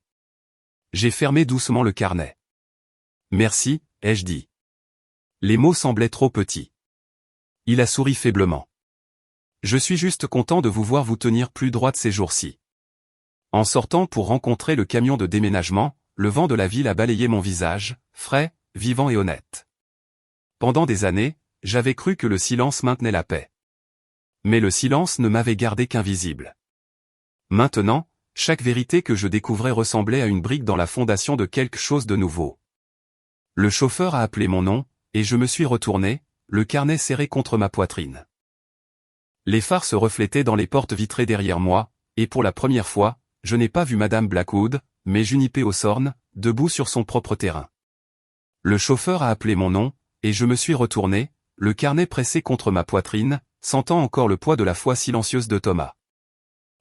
J'ai fermé doucement le carnet. Merci, ai-je dit. Les mots semblaient trop petits. Il a souri faiblement. Je suis juste content de vous voir vous tenir plus droite ces jours-ci. En sortant pour rencontrer le camion de déménagement, le vent de la ville a balayé mon visage, frais, vivant et honnête. Pendant des années, j'avais cru que le silence maintenait la paix. Mais le silence ne m'avait gardé qu'invisible. Maintenant, chaque vérité que je découvrais ressemblait à une brique dans la fondation de quelque chose de nouveau. Le chauffeur a appelé mon nom, et je me suis retourné, le carnet serré contre ma poitrine. Les phares se reflétaient dans les portes vitrées derrière moi, et pour la première fois, je n'ai pas vu Madame Blackwood, mais Junipé Hawthorne, debout sur son propre terrain. Le chauffeur a appelé mon nom, et je me suis retourné, le carnet pressé contre ma poitrine, sentant encore le poids de la foi silencieuse de Thomas.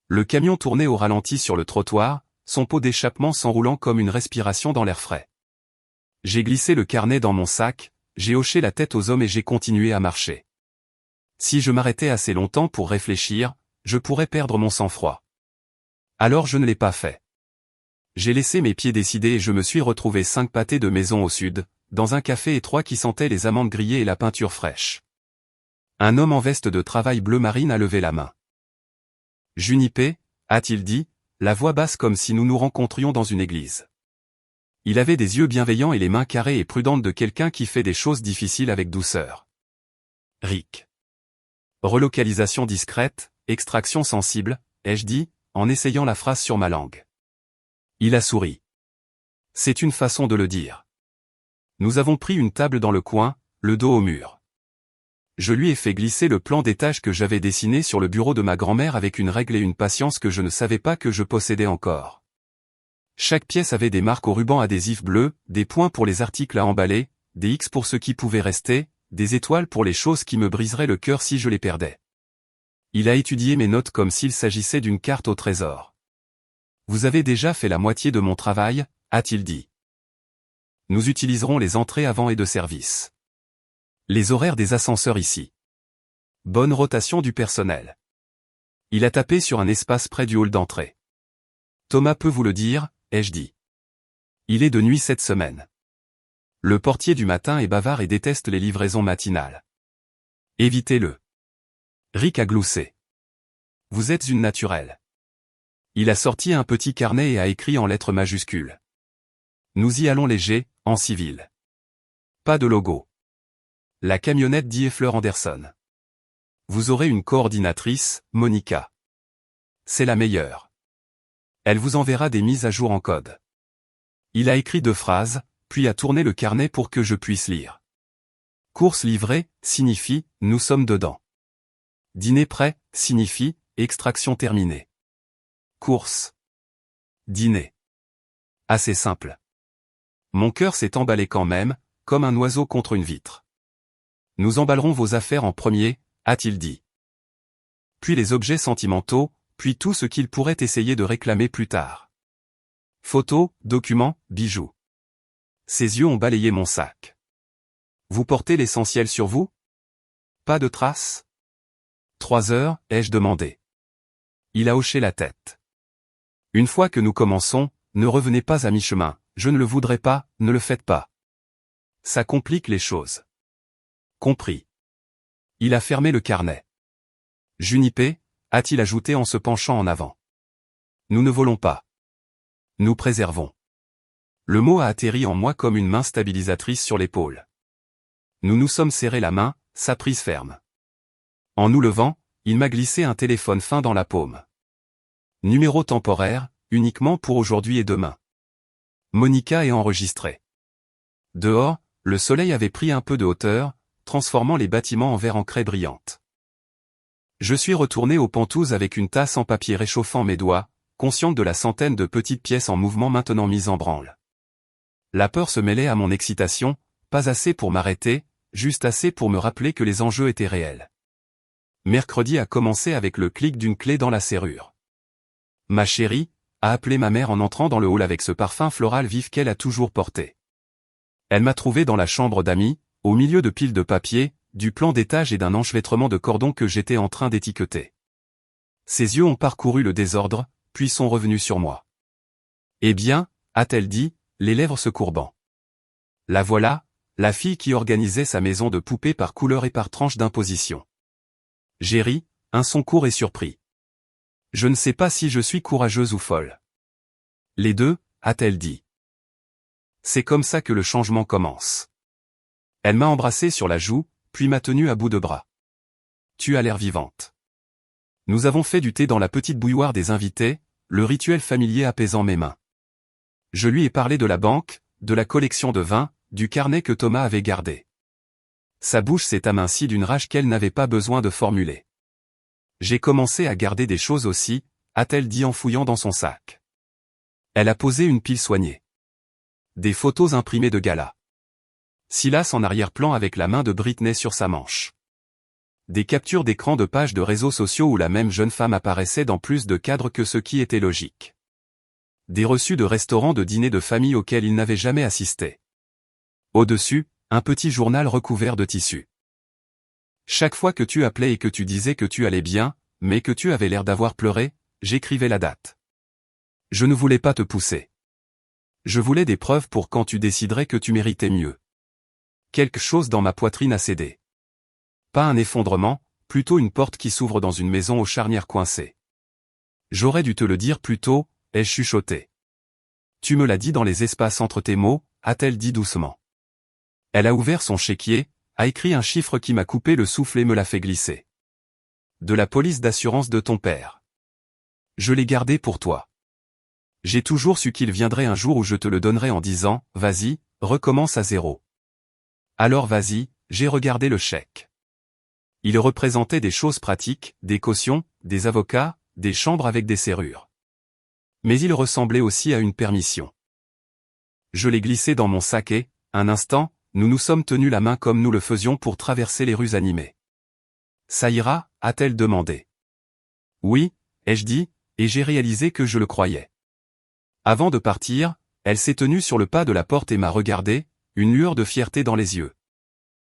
Le camion tournait au ralenti sur le trottoir, son pot d'échappement s'enroulant comme une respiration dans l'air frais. J'ai glissé le carnet dans mon sac, j'ai hoché la tête aux hommes et j'ai continué à marcher. Si je m'arrêtais assez longtemps pour réfléchir, je pourrais perdre mon sang-froid. Alors je ne l'ai pas fait. J'ai laissé mes pieds décidés et je me suis retrouvé 5 pâtés de maison au sud, dans un café étroit qui sentait les amandes grillées et la peinture fraîche. Un homme en veste de travail bleu marine a levé la main. « Junipé » a-t-il dit, la voix basse comme si nous nous rencontrions dans une église. Il avait des yeux bienveillants et les mains carrées et prudentes de quelqu'un qui fait des choses difficiles avec douceur. Rick. Relocalisation discrète, extraction sensible, ai-je dit, en essayant la phrase sur ma langue. Il a souri. C'est une façon de le dire. Nous avons pris une table dans le coin, le dos au mur. Je lui ai fait glisser le plan d'étage que j'avais dessiné sur le bureau de ma grand-mère avec une règle et une patience que je ne savais pas que je possédais encore. Chaque pièce avait des marques au ruban adhésif bleu, des points pour les articles à emballer, des X pour ce qui pouvait rester, des étoiles pour les choses qui me briseraient le cœur si je les perdais. Il a étudié mes notes comme s'il s'agissait d'une carte au trésor. Vous avez déjà fait la moitié de mon travail, a-t-il dit. Nous utiliserons les entrées avant et de service. Les horaires des ascenseurs ici. Bonne rotation du personnel. Il a tapé sur un espace près du hall d'entrée. Thomas peut vous le dire, ai-je dit. Il est de nuit cette semaine. Le portier du matin est bavard et déteste les livraisons matinales. Évitez-le. Rick a gloussé. Vous êtes une naturelle. Il a sorti un petit carnet et a écrit en lettres majuscules. Nous y allons léger, en civil. Pas de logo. La camionnette dit Fleur Anderson. Vous aurez une coordinatrice, Monica. C'est la meilleure. Elle vous enverra des mises à jour en code. Il a écrit 2 phrases, puis a tourné le carnet pour que je puisse lire. Course livrée, signifie, nous sommes dedans. Dîner prêt, signifie, extraction terminée. Course. Dîner. Assez simple. Mon cœur s'est emballé quand même, comme un oiseau contre une vitre. Nous emballerons vos affaires en premier, a-t-il dit. Puis les objets sentimentaux, puis tout ce qu'il pourrait essayer de réclamer plus tard. Photos, documents, bijoux. Ses yeux ont balayé mon sac. Vous portez l'essentiel sur vous? Pas de traces? 3 heures, ai-je demandé. Il a hoché la tête. Une fois que nous commençons, ne revenez pas à mi-chemin, je ne le voudrais pas, ne le faites pas. Ça complique les choses. Compris. Il a fermé le carnet. Junipé, a-t-il ajouté en se penchant en avant. Nous ne volons pas. Nous préservons. Le mot a atterri en moi comme une main stabilisatrice sur l'épaule. Nous nous sommes serrés la main, sa prise ferme. En nous levant, il m'a glissé un téléphone fin dans la paume. Numéro temporaire, uniquement pour aujourd'hui et demain. Monica est enregistrée. Dehors, le soleil avait pris un peu de hauteur, transformant les bâtiments en verre en craie brillante. Je suis retourné aux pentouses avec une tasse en papier réchauffant mes doigts, consciente de la centaine de petites pièces en mouvement maintenant mises en branle. La peur se mêlait à mon excitation, pas assez pour m'arrêter, juste assez pour me rappeler que les enjeux étaient réels. Mercredi a commencé avec le clic d'une clé dans la serrure. Ma chérie, a appelé ma mère en entrant dans le hall avec ce parfum floral vif qu'elle a toujours porté. Elle m'a trouvé dans la chambre d'amis, au milieu de piles de papier, du plan d'étage et d'un enchevêtrement de cordons que j'étais en train d'étiqueter. Ses yeux ont parcouru le désordre, puis sont revenus sur moi. Eh bien, a-t-elle dit, les lèvres se courbant. La voilà, la fille qui organisait sa maison de poupées par couleur et par tranche d'imposition. J'ai ri, un son court et surpris. Je ne sais pas si je suis courageuse ou folle. Les deux, a-t-elle dit. C'est comme ça que le changement commence. Elle m'a embrassé sur la joue, puis m'a tenue à bout de bras. Tu as l'air vivante. Nous avons fait du thé dans la petite bouilloire des invités, le rituel familier apaisant mes mains. Je lui ai parlé de la banque, de la collection de vins, du carnet que Thomas avait gardé. Sa bouche s'est amincie d'une rage qu'elle n'avait pas besoin de formuler. J'ai commencé à garder des choses aussi, a-t-elle dit en fouillant dans son sac. Elle a posé une pile soignée. Des photos imprimées de gala. Silas en arrière-plan avec la main de Britney sur sa manche. Des captures d'écran de pages de réseaux sociaux où la même jeune femme apparaissait dans plus de cadres que ce qui était logique. Des reçus de restaurants de dîners de famille auxquels il n'avait jamais assisté. Au-dessus, un petit journal recouvert de tissu. Chaque fois que tu appelais et que tu disais que tu allais bien, mais que tu avais l'air d'avoir pleuré, j'écrivais la date. Je ne voulais pas te pousser. Je voulais des preuves pour quand tu déciderais que tu méritais mieux. Quelque chose dans ma poitrine a cédé. Pas un effondrement, plutôt une porte qui s'ouvre dans une maison aux charnières coincées. J'aurais dû te le dire plus tôt, ai-je chuchoté. Tu me l'as dit dans les espaces entre tes mots, a-t-elle dit doucement. Elle a ouvert son chéquier, a écrit un chiffre qui m'a coupé le souffle et me l'a fait glisser. de la police d'assurance de ton père. Je l'ai gardé pour toi. J'ai toujours su qu'il viendrait un jour où je te le donnerais en disant, vas-y, recommence à zéro. Alors vas-y, j'ai regardé le chèque. Il représentait des choses pratiques, des cautions, des avocats, des chambres avec des serrures. Mais il ressemblait aussi à une permission. Je l'ai glissé dans mon sac et, un instant, nous nous sommes tenus la main comme nous le faisions pour traverser les rues animées. Ça ira, a-t-elle demandé. Oui, ai-je dit, et j'ai réalisé que je le croyais. Avant de partir, elle s'est tenue sur le pas de la porte et m'a regardé, une lueur de fierté dans les yeux.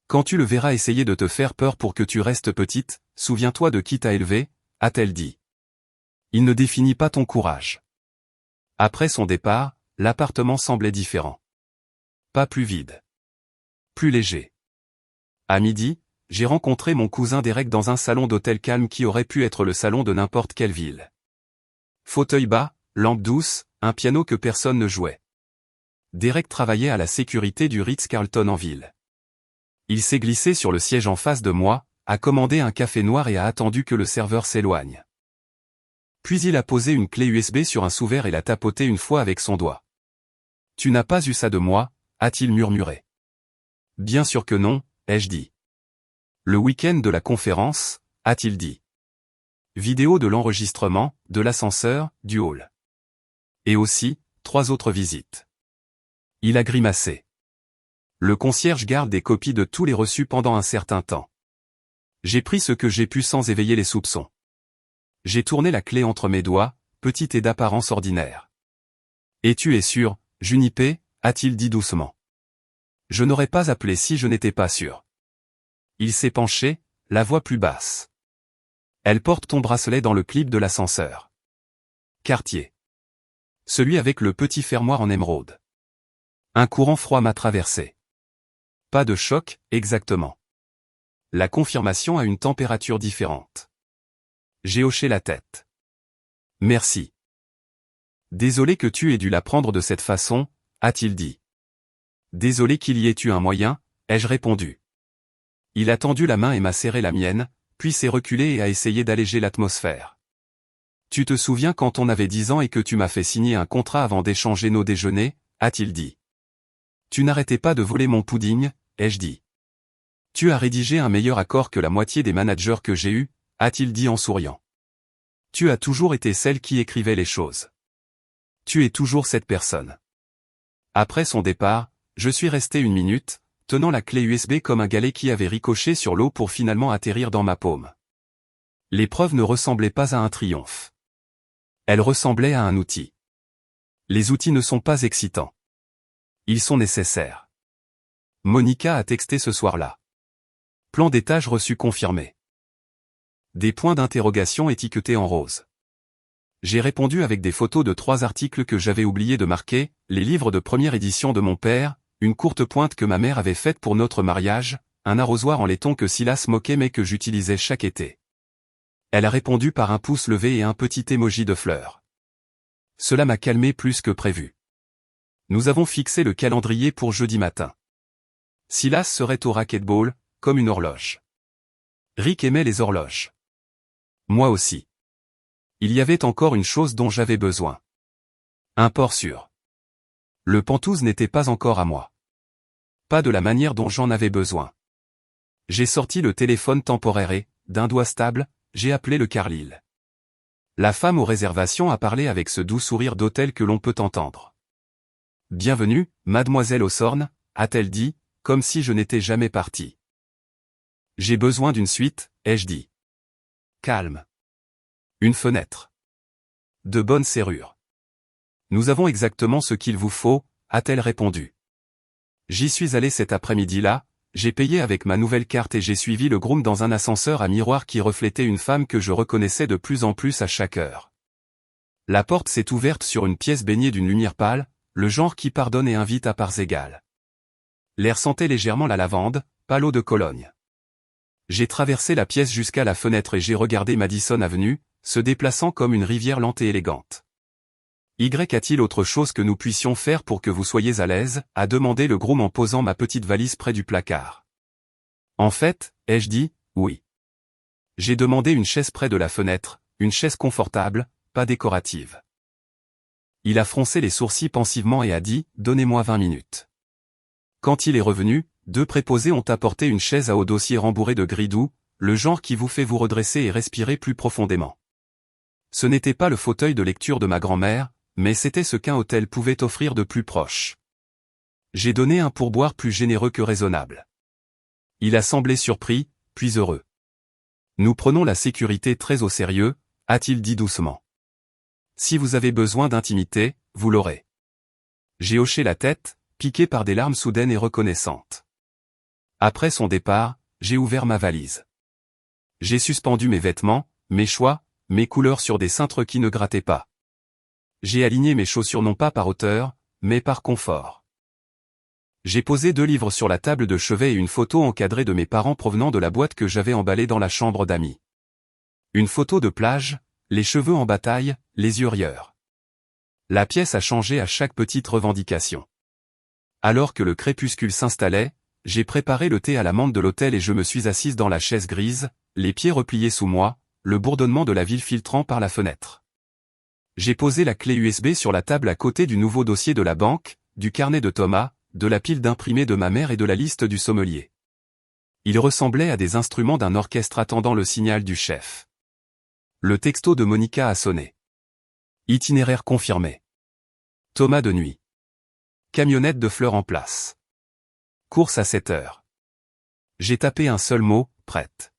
Quand tu le verras essayer de te faire peur pour que tu restes petite, souviens-toi de qui t'a élevé, a-t-elle dit. Il ne définit pas ton courage. Après son départ, l'appartement semblait différent. Pas plus vide. Plus léger. À midi, j'ai rencontré mon cousin Derek dans un salon d'hôtel calme qui aurait pu être le salon de n'importe quelle ville. Fauteuil bas, lampe douce, un piano que personne ne jouait. Derek travaillait à la sécurité du Ritz-Carlton en ville. Il s'est glissé sur le siège en face de moi, a commandé un café noir et a attendu que le serveur s'éloigne. Puis il a posé une clé USB sur un sous-verre et l'a tapoté une fois avec son doigt. « Tu n'as pas eu ça de moi ?» a-t-il murmuré. « Bien sûr que non, ai-je dit. »« Le week-end de la conférence ?» a-t-il dit. Vidéo de l'enregistrement, de l'ascenseur, du hall. Et aussi, 3 autres visites. Il a grimacé. Le concierge garde des copies de tous les reçus pendant un certain temps. J'ai pris ce que j'ai pu sans éveiller les soupçons. J'ai tourné la clé entre mes doigts, petite et d'apparence ordinaire. « Et tu es sûr, Junipé ?» a-t-il dit doucement. Je n'aurais pas appelé si je n'étais pas sûr. Il s'est penché, la voix plus basse. Elle porte ton bracelet dans le clip de l'ascenseur. Cartier. Celui avec le petit fermoir en émeraude. Un courant froid m'a traversé. Pas de choc, exactement. La confirmation a une température différente. J'ai hoché la tête. Merci. Désolé que tu aies dû l'apprendre de cette façon, a-t-il dit. Désolé qu'il y ait eu un moyen, ai-je répondu. Il a tendu la main et m'a serré la mienne, puis s'est reculé et a essayé d'alléger l'atmosphère. Tu te souviens quand on avait 10 ans et que tu m'as fait signer un contrat avant d'échanger nos déjeuners, a-t-il dit. Tu n'arrêtais pas de voler mon pudding, ai-je dit. Tu as rédigé un meilleur accord que la moitié des managers que j'ai eus, a-t-il dit en souriant. Tu as toujours été celle qui écrivait les choses. Tu es toujours cette personne. Après son départ, je suis resté 1 minute, tenant la clé USB comme un galet qui avait ricoché sur l'eau pour finalement atterrir dans ma paume. L'épreuve ne ressemblait pas à un triomphe. Elle ressemblait à un outil. Les outils ne sont pas excitants. Ils sont nécessaires. Monica a texté ce soir-là. Plan d'étage reçu confirmé. Des points d'interrogation étiquetés en rose. J'ai répondu avec des photos de 3 articles que j'avais oublié de marquer, les livres de première édition de mon père, une courte pointe que ma mère avait faite pour notre mariage, un arrosoir en laiton que Silas moquait mais que j'utilisais chaque été. Elle a répondu par un pouce levé et un petit émoji de fleurs. Cela m'a calmé plus que prévu. Nous avons fixé le calendrier pour jeudi matin. Silas serait au racquetball, comme une horloge. Rick aimait les horloges. Moi aussi. Il y avait encore une chose dont j'avais besoin. Un port sûr. Le pantouse n'était pas encore à moi. Pas de la manière dont j'en avais besoin. J'ai sorti le téléphone temporaire et, d'un doigt stable, j'ai appelé le Carlyle. La femme aux réservations a parlé avec ce doux sourire d'hôtel que l'on peut entendre. Bienvenue, mademoiselle Hawthorne, a-t-elle dit, comme si je n'étais jamais parti. J'ai besoin d'une suite, ai-je dit. Calme. Une fenêtre. De bonnes serrures. Nous avons exactement ce qu'il vous faut, a-t-elle répondu. J'y suis allé cet après-midi-là, j'ai payé avec ma nouvelle carte et j'ai suivi le groom dans un ascenseur à miroir qui reflétait une femme que je reconnaissais de plus en plus à chaque heure. La porte s'est ouverte sur une pièce baignée d'une lumière pâle, le genre qui pardonne et invite à parts égales. L'air sentait légèrement la lavande, pas l'eau de Cologne. J'ai traversé la pièce jusqu'à la fenêtre et j'ai regardé Madison Avenue, se déplaçant comme une rivière lente et élégante. Y a-t-il autre chose que nous puissions faire pour que vous soyez à l'aise, a demandé le groom en posant ma petite valise près du placard. En fait, ai-je dit, oui. J'ai demandé une chaise près de la fenêtre, une chaise confortable, pas décorative. Il a froncé les sourcils pensivement et a dit « Donnez-moi 20 minutes ». Quand il est revenu, 2 préposés ont apporté une chaise à haut dossier rembourrée de gris doux, le genre qui vous fait vous redresser et respirer plus profondément. Ce n'était pas le fauteuil de lecture de ma grand-mère, mais c'était ce qu'un hôtel pouvait offrir de plus proche. J'ai donné un pourboire plus généreux que raisonnable. Il a semblé surpris, puis heureux. Nous prenons la sécurité très au sérieux, a-t-il dit doucement. Si vous avez besoin d'intimité, vous l'aurez. J'ai hoché la tête, piqué par des larmes soudaines et reconnaissantes. Après son départ, j'ai ouvert ma valise. J'ai suspendu mes vêtements, mes choix, mes couleurs sur des cintres qui ne grattaient pas. J'ai aligné mes chaussures non pas par hauteur, mais par confort. J'ai posé 2 livres sur la table de chevet et une photo encadrée de mes parents provenant de la boîte que j'avais emballée dans la chambre d'amis. Une photo de plage, les cheveux en bataille, les yeux rieurs. La pièce a changé à chaque petite revendication. Alors que le crépuscule s'installait, j'ai préparé le thé à la menthe de l'hôtel et je me suis assise dans la chaise grise, les pieds repliés sous moi, le bourdonnement de la ville filtrant par la fenêtre. J'ai posé la clé USB sur la table à côté du nouveau dossier de la banque, du carnet de Thomas, de la pile d'imprimés de ma mère et de la liste du sommelier. Ils ressemblaient à des instruments d'un orchestre attendant le signal du chef. Le texto de Monica a sonné. Itinéraire confirmé. Thomas de nuit. Camionnette de fleurs en place. Course à 7 heures. J'ai tapé un seul mot, prête.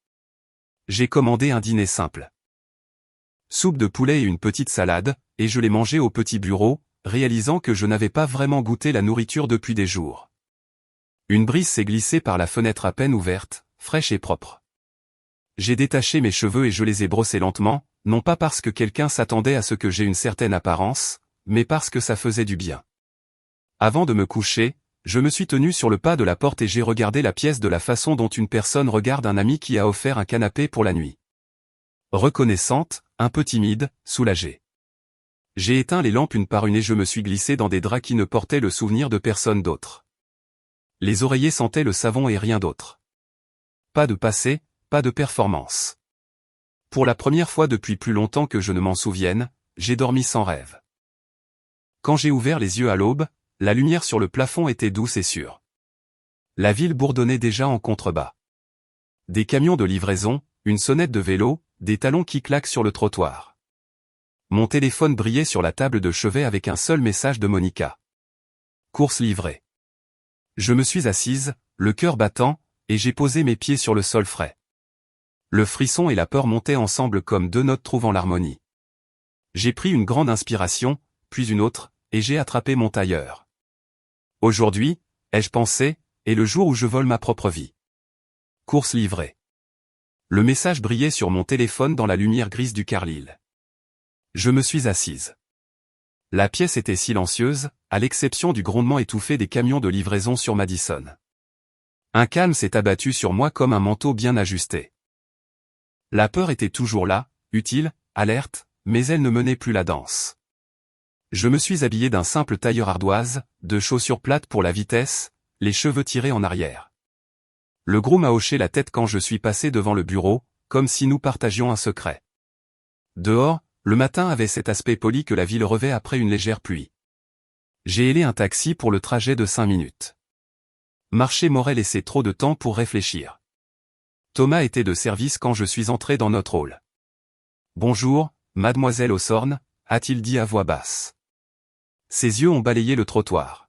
J'ai commandé un dîner simple. Soupe de poulet et une petite salade, et je l'ai mangé au petit bureau, réalisant que je n'avais pas vraiment goûté la nourriture depuis des jours. Une brise s'est glissée par la fenêtre à peine ouverte, fraîche et propre. J'ai détaché mes cheveux et je les ai brossés lentement, non pas parce que quelqu'un s'attendait à ce que j'ai une certaine apparence, mais parce que ça faisait du bien. Avant de me coucher, je me suis tenu sur le pas de la porte et j'ai regardé la pièce de la façon dont une personne regarde un ami qui a offert un canapé pour la nuit. Reconnaissante, un peu timide, soulagée. J'ai éteint les lampes une par une et je me suis glissé dans des draps qui ne portaient le souvenir de personne d'autre. Les oreillers sentaient le savon et rien d'autre. Pas de passé, pas de performance. Pour la première fois depuis plus longtemps que je ne m'en souvienne, j'ai dormi sans rêve. Quand j'ai ouvert les yeux à l'aube, la lumière sur le plafond était douce et sûre. La ville bourdonnait déjà en contrebas. Des camions de livraison, une sonnette de vélo, des talons qui claquent sur le trottoir. Mon téléphone brillait sur la table de chevet avec un seul message de Monica. Course livrée. Je me suis assise, le cœur battant, et j'ai posé mes pieds sur le sol frais. Le frisson et la peur montaient ensemble comme 2 notes trouvant l'harmonie. J'ai pris une grande inspiration, puis une autre, et j'ai attrapé mon tailleur. Aujourd'hui, ai-je pensé, est le jour où je vole ma propre vie. Course livrée. Le message brillait sur mon téléphone dans la lumière grise du Carlyle. Je me suis assise. La pièce était silencieuse, à l'exception du grondement étouffé des camions de livraison sur Madison. Un calme s'est abattu sur moi comme un manteau bien ajusté. La peur était toujours là, utile, alerte, mais elle ne menait plus la danse. Je me suis habillé d'un simple tailleur ardoise, de chaussures plates pour la vitesse, les cheveux tirés en arrière. Le groom a hoché la tête quand je suis passé devant le bureau, comme si nous partagions un secret. Dehors, le matin avait cet aspect poli que la ville revêt après une légère pluie. J'ai hélé un taxi pour le trajet de 5 minutes. Marcher m'aurait laissé trop de temps pour réfléchir. Thomas était de service quand je suis entré dans notre hall. « Bonjour, mademoiselle Hawthorne », a-t-il dit à voix basse. Ses yeux ont balayé le trottoir.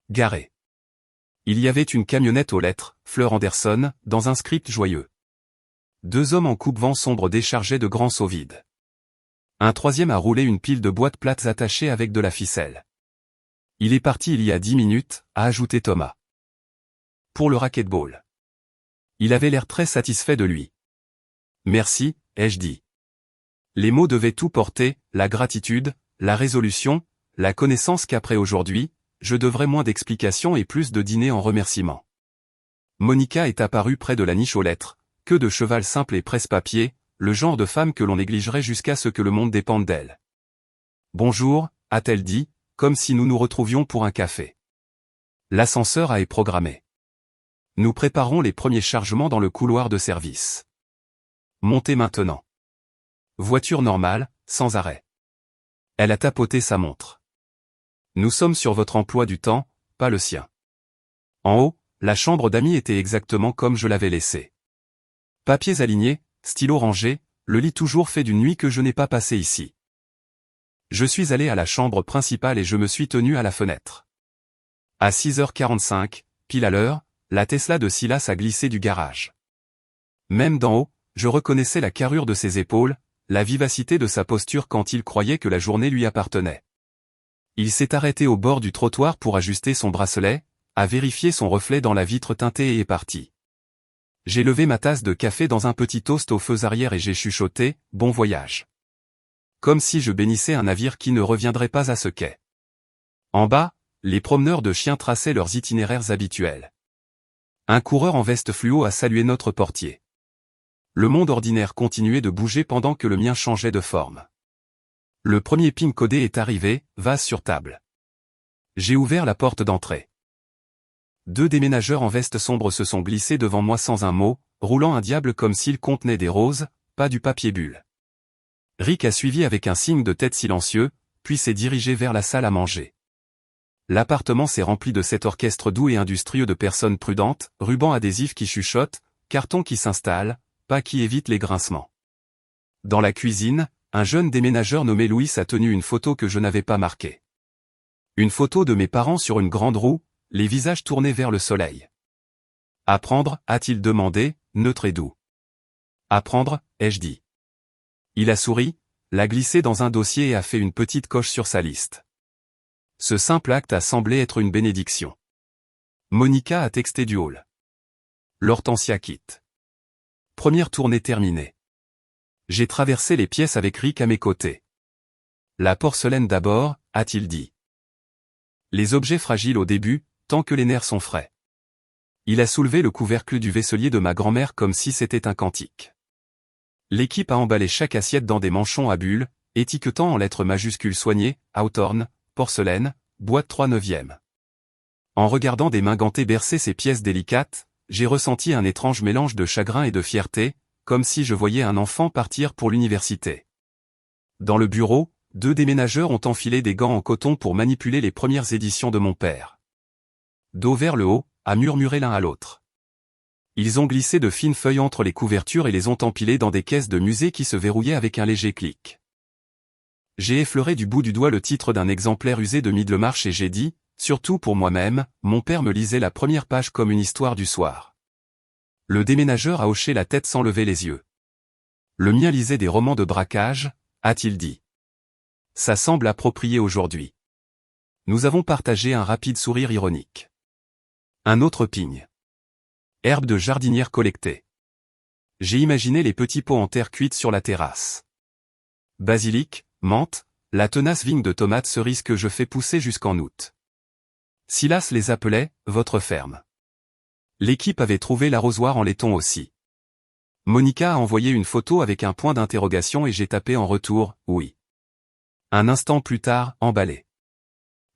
Garé. Il y avait une camionnette aux lettres, Fleur Anderson, dans un script joyeux. 2 hommes en coupe-vent sombre déchargeaient de grands seaux vides. Un troisième a roulé une pile de boîtes plates attachées avec de la ficelle. Il est parti il y a 10 minutes, a ajouté Thomas. Pour le racquetball. Il avait l'air très satisfait de lui. Merci, ai-je dit. Les mots devaient tout porter, la gratitude, la résolution, la connaissance qu'après aujourd'hui, je devrais moins d'explications et plus de dîners en remerciements. Monica est apparue près de la niche aux lettres, queue de cheval simple et presse-papier, le genre de femme que l'on négligerait jusqu'à ce que le monde dépende d'elle. Bonjour, a-t-elle dit, comme si nous nous retrouvions pour un café. L'ascenseur a été programmé. Nous préparons les premiers chargements dans le couloir de service. Montez maintenant. Voiture normale, sans arrêt. Elle a tapoté sa montre. Nous sommes sur votre emploi du temps, pas le sien. En haut, la chambre d'amis était exactement comme je l'avais laissée. Papiers alignés, stylos rangés, le lit toujours fait d'une nuit que je n'ai pas passée ici. Je suis allé à la chambre principale et je me suis tenu à la fenêtre. À 6h45, pile à l'heure, la Tesla de Silas a glissé du garage. Même d'en haut, je reconnaissais la carrure de ses épaules, la vivacité de sa posture quand il croyait que la journée lui appartenait. Il s'est arrêté au bord du trottoir pour ajuster son bracelet, a vérifié son reflet dans la vitre teintée et est parti. J'ai levé ma tasse de café dans un petit toast aux feux arrière et j'ai chuchoté « Bon voyage ». Comme si je bénissais un navire qui ne reviendrait pas à ce quai. En bas, les promeneurs de chiens traçaient leurs itinéraires habituels. Un coureur en veste fluo a salué notre portier. Le monde ordinaire continuait de bouger pendant que le mien changeait de forme. Le premier PIN codé est arrivé, vase sur table. J'ai ouvert la porte d'entrée. 2 déménageurs en veste sombre se sont glissés devant moi sans un mot, roulant un diable comme s'il contenait des roses, pas du papier bulle. Rick a suivi avec un signe de tête silencieux, puis s'est dirigé vers la salle à manger. L'appartement s'est rempli de cet orchestre doux et industrieux de personnes prudentes, rubans adhésifs qui chuchotent, cartons qui s'installent, pas qui évitent les grincements. Dans la cuisine, un jeune déménageur nommé Louis a tenu une photo que je n'avais pas marquée. Une photo de mes parents sur une grande roue, les visages tournés vers le soleil. Apprendre, a-t-il demandé, neutre et doux. Apprendre, ai-je dit. Il a souri, l'a glissé dans un dossier et a fait une petite coche sur sa liste. Ce simple acte a semblé être une bénédiction. Monica a texté du hall. L'Hortensia quitte. Première tournée terminée. J'ai traversé les pièces avec Rick à mes côtés. La porcelaine d'abord, a-t-il dit. Les objets fragiles au début, tant que les nerfs sont frais. Il a soulevé le couvercle du vaisselier de ma grand-mère comme si c'était un cantique. L'équipe a emballé chaque assiette dans des manchons à bulles, étiquetant en lettres majuscules soignées, Hawthorne, porcelaine, boîte 3/9. En regardant des mains gantées bercer ces pièces délicates, j'ai ressenti un étrange mélange de chagrin et de fierté, comme si je voyais un enfant partir pour l'université. Dans le bureau, 2 déménageurs ont enfilé des gants en coton pour manipuler les premières éditions de mon père. Dos vers le haut, a murmuré l'un à l'autre. Ils ont glissé de fines feuilles entre les couvertures et les ont empilées dans des caisses de musée qui se verrouillaient avec un léger clic. J'ai effleuré du bout du doigt le titre d'un exemplaire usé de Middlemarch et j'ai dit, surtout pour moi-même, mon père me lisait la première page comme une histoire du soir. Le déménageur a hoché la tête sans lever les yeux. Le mien lisait des romans de braquage, a-t-il dit. Ça semble approprié aujourd'hui. Nous avons partagé un rapide sourire ironique. Un autre pigne. Herbe de jardinière collectée. J'ai imaginé les petits pots en terre cuite sur la terrasse. Basilic, menthe, la tenace vigne de tomates cerises que je fais pousser jusqu'en août. Silas les appelait « votre ferme ». L'équipe avait trouvé l'arrosoir en laiton aussi. Monica a envoyé une photo avec un point d'interrogation et j'ai tapé en retour « oui ». Un instant plus tard, emballé.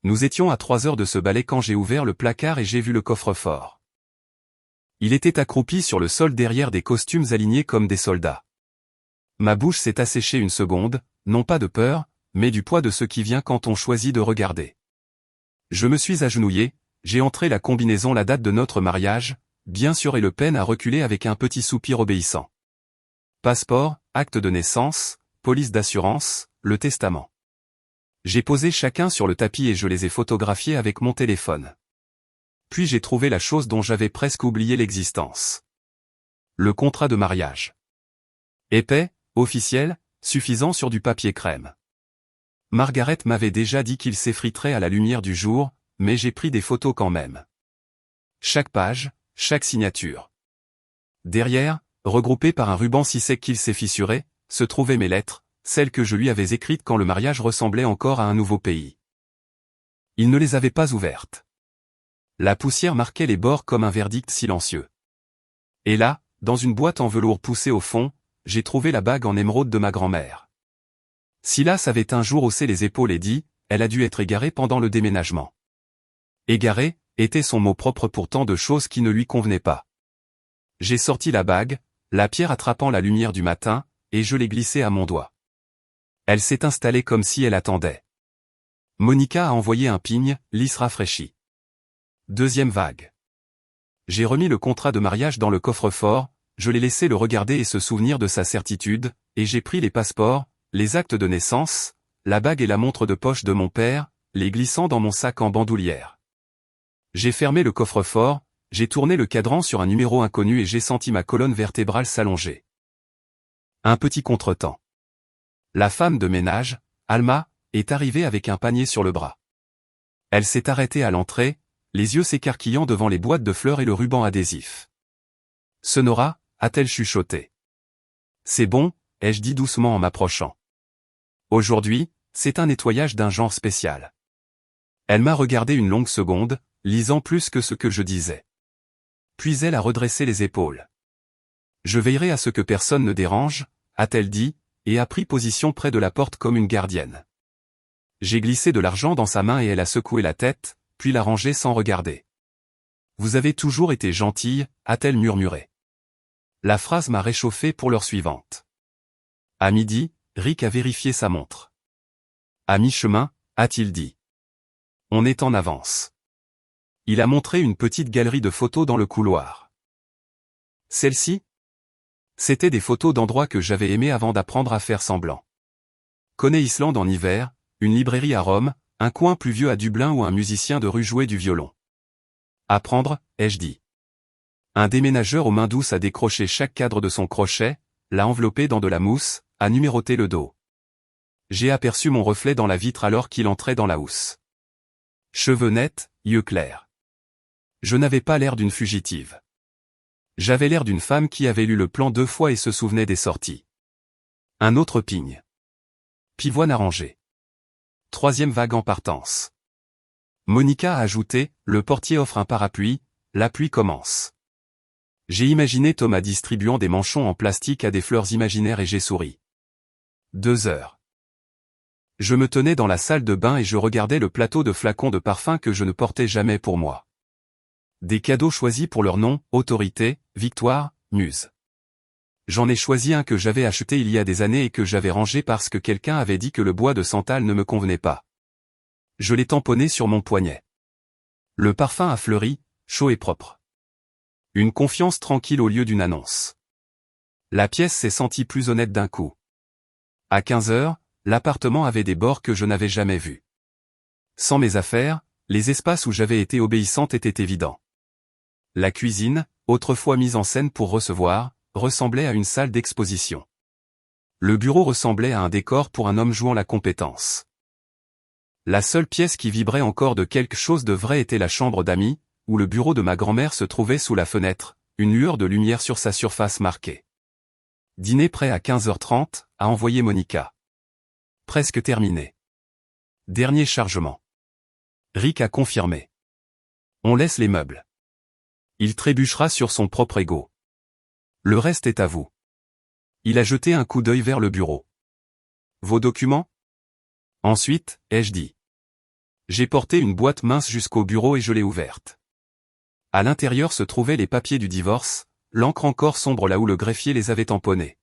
Nous étions à 3 heures de ce balai quand j'ai ouvert le placard et j'ai vu le coffre-fort. Il était accroupi sur le sol derrière des costumes alignés comme des soldats. Ma bouche s'est asséchée une seconde, non pas de peur, mais du poids de ce qui vient quand on choisit de regarder. Je me suis agenouillé, j'ai entré la combinaison, la date de notre mariage, bien sûr, et Le Pen a reculé avec un petit soupir obéissant. Passeport, acte de naissance, police d'assurance, le testament. J'ai posé chacun sur le tapis et je les ai photographiés avec mon téléphone. Puis j'ai trouvé la chose dont j'avais presque oublié l'existence. Le contrat de mariage. Épais, officiel, suffisant sur du papier crème. Margaret m'avait déjà dit qu'il s'effriterait à la lumière du jour, mais j'ai pris des photos quand même. Chaque page, chaque signature. Derrière, regroupées par un ruban si sec qu'il s'est fissuré, se trouvaient mes lettres, celles que je lui avais écrites quand le mariage ressemblait encore à un nouveau pays. Il ne les avait pas ouvertes. La poussière marquait les bords comme un verdict silencieux. Et là, dans une boîte en velours poussée au fond, j'ai trouvé la bague en émeraude de ma grand-mère. Silas avait un jour haussé les épaules et dit, elle a dû être égarée pendant le déménagement. Égarée, était son mot propre pour tant de choses qui ne lui convenaient pas. J'ai sorti la bague, la pierre attrapant la lumière du matin, et je l'ai glissée à mon doigt. Elle s'est installée comme si elle attendait. Monica a envoyé un pigne, lisse rafraîchi. Deuxième vague. J'ai remis le contrat de mariage dans le coffre-fort, je l'ai laissé le regarder et se souvenir de sa certitude, et j'ai pris les passeports, les actes de naissance, la bague et la montre de poche de mon père, les glissant dans mon sac en bandoulière. J'ai fermé le coffre-fort, j'ai tourné le cadran sur un numéro inconnu et j'ai senti ma colonne vertébrale s'allonger. Un petit contretemps. La femme de ménage, Alma, est arrivée avec un panier sur le bras. Elle s'est arrêtée à l'entrée, les yeux s'écarquillant devant les boîtes de fleurs et le ruban adhésif. « Sonora » a-t-elle chuchoté. « C'est bon » ai-je dit doucement en m'approchant. « Aujourd'hui, c'est un nettoyage d'un genre spécial. » Elle m'a regardé une longue seconde, lisant plus que ce que je disais. Puis elle a redressé les épaules. « Je veillerai à ce que personne ne dérange » a-t-elle dit, et a pris position près de la porte comme une gardienne. J'ai glissé de l'argent dans sa main et elle a secoué la tête, puis l'a rangé sans regarder. « Vous avez toujours été gentille » a-t-elle murmuré. La phrase m'a réchauffé pour l'heure suivante. À midi, Rick a vérifié sa montre. À mi-chemin, a-t-il dit. On est en avance. Il a montré une petite galerie de photos dans le couloir. Celle-ci ? C'était des photos d'endroits que j'avais aimés avant d'apprendre à faire semblant. Coney Island en hiver, une librairie à Rome, un coin pluvieux à Dublin où un musicien de rue jouait du violon. Apprendre, ai-je dit. Un déménageur aux mains douces a décroché chaque cadre de son crochet, l'a enveloppé dans de la mousse, a numéroté le dos. J'ai aperçu mon reflet dans la vitre alors qu'il entrait dans la housse. Cheveux nets, yeux clairs. Je n'avais pas l'air d'une fugitive. J'avais l'air d'une femme qui avait lu le plan 2 fois et se souvenait des sorties. Un autre pigne. Pivoine arrangé. Troisième vague en partance. Monica a ajouté, le portier offre un parapluie, la pluie commence. J'ai imaginé Thomas distribuant des manchons en plastique à des fleurs imaginaires et j'ai souri. 2 heures. Je me tenais dans la salle de bain et je regardais le plateau de flacons de parfum que je ne portais jamais pour moi. Des cadeaux choisis pour leur nom, autorité, victoire, muse. J'en ai choisi un que j'avais acheté il y a des années et que j'avais rangé parce que quelqu'un avait dit que le bois de santal ne me convenait pas. Je l'ai tamponné sur mon poignet. Le parfum a fleuri, chaud et propre. Une confiance tranquille au lieu d'une annonce. La pièce s'est sentie plus honnête d'un coup. À 15 heures, l'appartement avait des bords que je n'avais jamais vus. Sans mes affaires, les espaces où j'avais été obéissante étaient évidents. La cuisine, autrefois mise en scène pour recevoir, ressemblait à une salle d'exposition. Le bureau ressemblait à un décor pour un homme jouant la compétence. La seule pièce qui vibrait encore de quelque chose de vrai était la chambre d'amis, où le bureau de ma grand-mère se trouvait sous la fenêtre, une lueur de lumière sur sa surface marquée. Dîner prêt à 15h30, a envoyé Monica. Presque terminé. Dernier chargement. Rick a confirmé. On laisse les meubles. Il trébuchera sur son propre ego. Le reste est à vous. Il a jeté un coup d'œil vers le bureau. Vos documents ? Ensuite, ai-je dit. J'ai porté une boîte mince jusqu'au bureau et je l'ai ouverte. À l'intérieur se trouvaient les papiers du divorce, l'encre encore sombre là où le greffier les avait tamponnés.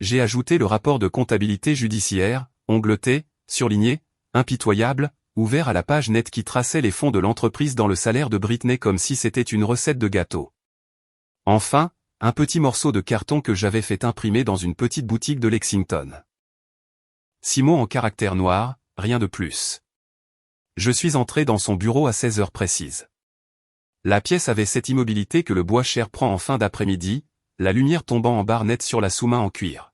J'ai ajouté le rapport de comptabilité judiciaire, ongleté, surligné, impitoyable, ouvert à la page nette qui traçait les fonds de l'entreprise dans le salaire de Britney comme si c'était une recette de gâteau. Enfin, un petit morceau de carton que j'avais fait imprimer dans une petite boutique de Lexington. 6 mots en caractères noirs, rien de plus. Je suis entré dans son bureau à 16 heures précises. La pièce avait cette immobilité que le bois cher prend en fin d'après-midi, la lumière tombant en barre nette sur la sous-main en cuir.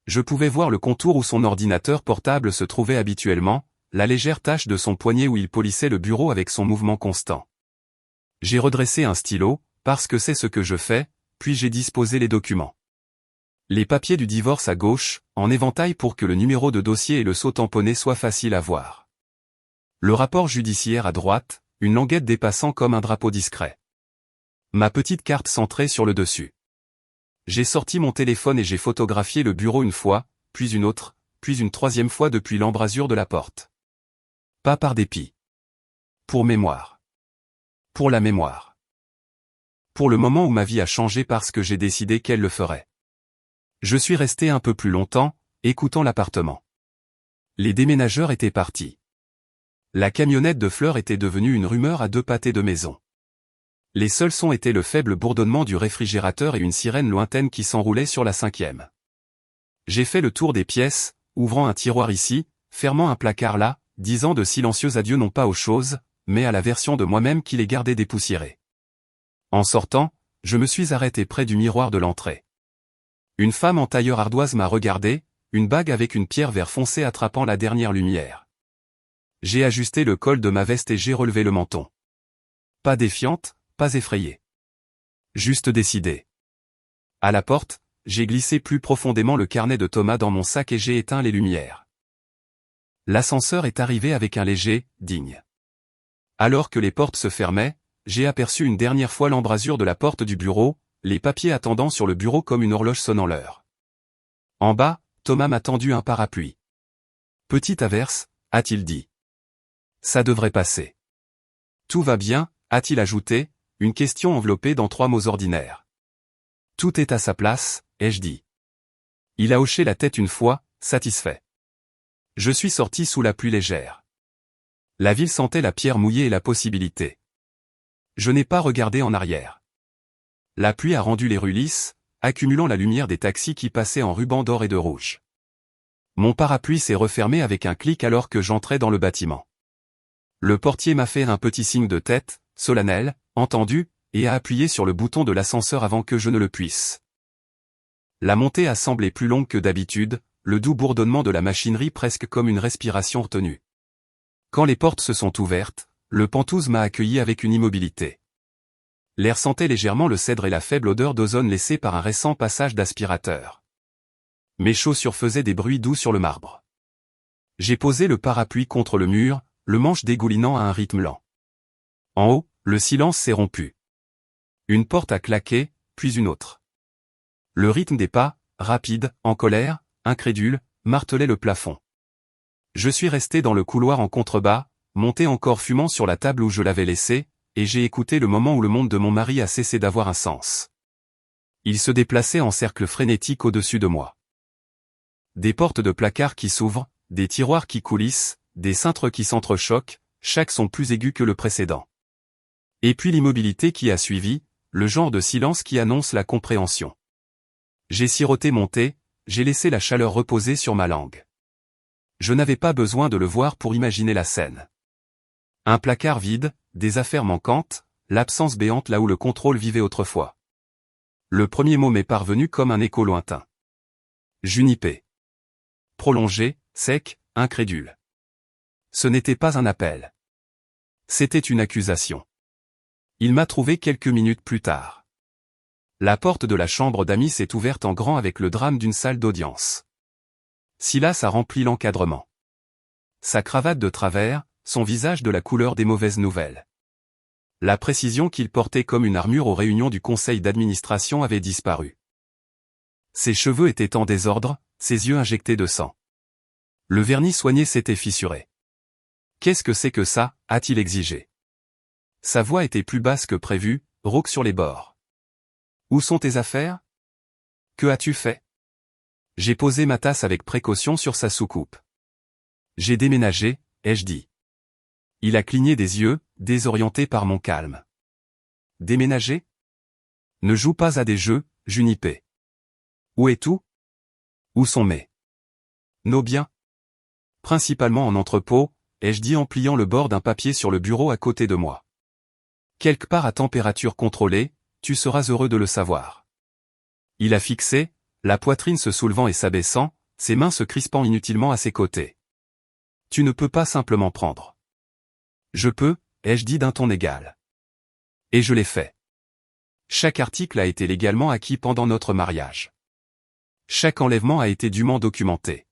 Je pouvais voir le contour où son ordinateur portable se trouvait habituellement, la légère tache de son poignet où il polissait le bureau avec son mouvement constant. J'ai redressé un stylo, parce que c'est ce que je fais, puis j'ai disposé les documents. Les papiers du divorce à gauche, en éventail pour que le numéro de dossier et le sceau tamponné soient faciles à voir. Le rapport judiciaire à droite, une languette dépassant comme un drapeau discret. Ma petite carte centrée sur le dessus. J'ai sorti mon téléphone et j'ai photographié le bureau une fois, puis une autre, puis une troisième fois depuis l'embrasure de la porte. Pas par dépit. Pour mémoire. Pour la mémoire. pour le moment où ma vie a changé parce que j'ai décidé qu'elle le ferait. Je suis resté un peu plus longtemps, écoutant l'appartement. Les déménageurs étaient partis. La camionnette de Fleur était devenue une rumeur à 2 pâtés de maison. Les seuls sons étaient le faible bourdonnement du réfrigérateur et une sirène lointaine qui s'enroulait sur la 5e. J'ai fait le tour des pièces, ouvrant un tiroir ici, fermant un placard là, disant de silencieux adieux non pas aux choses, mais à la version de moi-même qui les gardait dépoussiérées. En sortant, je me suis arrêté près du miroir de l'entrée. Une femme en tailleur ardoise m'a regardé, une bague avec une pierre vert foncé attrapant la dernière lumière. J'ai ajusté le col de ma veste et j'ai relevé le menton. Pas défiante, pas effrayée. Juste décidée. À la porte, j'ai glissé plus profondément le carnet de Thomas dans mon sac et j'ai éteint les lumières. L'ascenseur est arrivé avec un léger « digne ». Alors que les portes se fermaient, j'ai aperçu une dernière fois l'embrasure de la porte du bureau, les papiers attendant sur le bureau comme une horloge sonnant l'heure. En bas, Thomas m'a tendu un parapluie. Petite averse, a-t-il dit. Ça devrait passer. Tout va bien, a-t-il ajouté, une question enveloppée dans 3 mots ordinaires. Tout est à sa place, ai-je dit. Il a hoché la tête une fois, satisfait. Je suis sorti sous la pluie légère. La ville sentait la pierre mouillée et la possibilité. Je n'ai pas regardé en arrière. La pluie a rendu les rues lisses, accumulant la lumière des taxis qui passaient en rubans d'or et de rouge. Mon parapluie s'est refermé avec un clic alors que j'entrais dans le bâtiment. Le portier m'a fait un petit signe de tête, solennel, entendu, et a appuyé sur le bouton de l'ascenseur avant que je ne le puisse. La montée a semblé plus longue que d'habitude, le doux bourdonnement de la machinerie presque comme une respiration retenue. Quand les portes se sont ouvertes, le Pantouse m'a accueilli avec une immobilité. L'air sentait légèrement le cèdre et la faible odeur d'ozone laissée par un récent passage d'aspirateur. Mes chaussures faisaient des bruits doux sur le marbre. J'ai posé le parapluie contre le mur, le manche dégoulinant à un rythme lent. En haut, le silence s'est rompu. Une porte a claqué, puis une autre. Le rythme des pas, rapide, en colère, incrédule, martelait le plafond. Je suis resté dans le couloir en contrebas, monté encore fumant sur la table où je l'avais laissé, et j'ai écouté le moment où le monde de mon mari a cessé d'avoir un sens. Il se déplaçait en cercle frénétique au-dessus de moi. Des portes de placard qui s'ouvrent, des tiroirs qui coulissent, des cintres qui s'entrechoquent, chaque son plus aigu que le précédent. Et puis l'immobilité qui a suivi, le genre de silence qui annonce la compréhension. J'ai siroté mon thé, j'ai laissé la chaleur reposer sur ma langue. Je n'avais pas besoin de le voir pour imaginer la scène. Un placard vide, des affaires manquantes, l'absence béante là où le contrôle vivait autrefois. Le premier mot m'est parvenu comme un écho lointain. Junipé. Prolongé, sec, incrédule. Ce n'était pas un appel. C'était une accusation. Il m'a trouvé quelques minutes plus tard. La porte de la chambre d'amis s'est ouverte en grand avec le drame d'une salle d'audience. Silas a rempli l'encadrement. Sa cravate de travers, son visage de la couleur des mauvaises nouvelles. La précision qu'il portait comme une armure aux réunions du conseil d'administration avait disparu. Ses cheveux étaient en désordre, ses yeux injectés de sang. Le vernis soigné s'était fissuré. « Qu'est-ce que c'est que ça ?» a-t-il exigé. Sa voix était plus basse que prévu, rauque sur les bords. « Où sont tes affaires ? Que as-tu fait ? » J'ai posé ma tasse avec précaution sur sa soucoupe. « J'ai déménagé, ai-je dit. » Il a cligné des yeux, désorienté par mon calme. « Déménager ? Ne joue pas à des jeux, Junipé. Où est tout ? Où sont nos biens ? Principalement en entrepôt, ai-je dit en pliant le bord d'un papier sur le bureau à côté de moi. Quelque part à température contrôlée, tu seras heureux de le savoir. Il a fixé, la poitrine se soulevant et s'abaissant, ses mains se crispant inutilement à ses côtés. Tu ne peux pas simplement prendre. Je peux, ai-je dit d'un ton égal. Et je l'ai fait. Chaque article a été légalement acquis pendant notre mariage. Chaque enlèvement a été dûment documenté.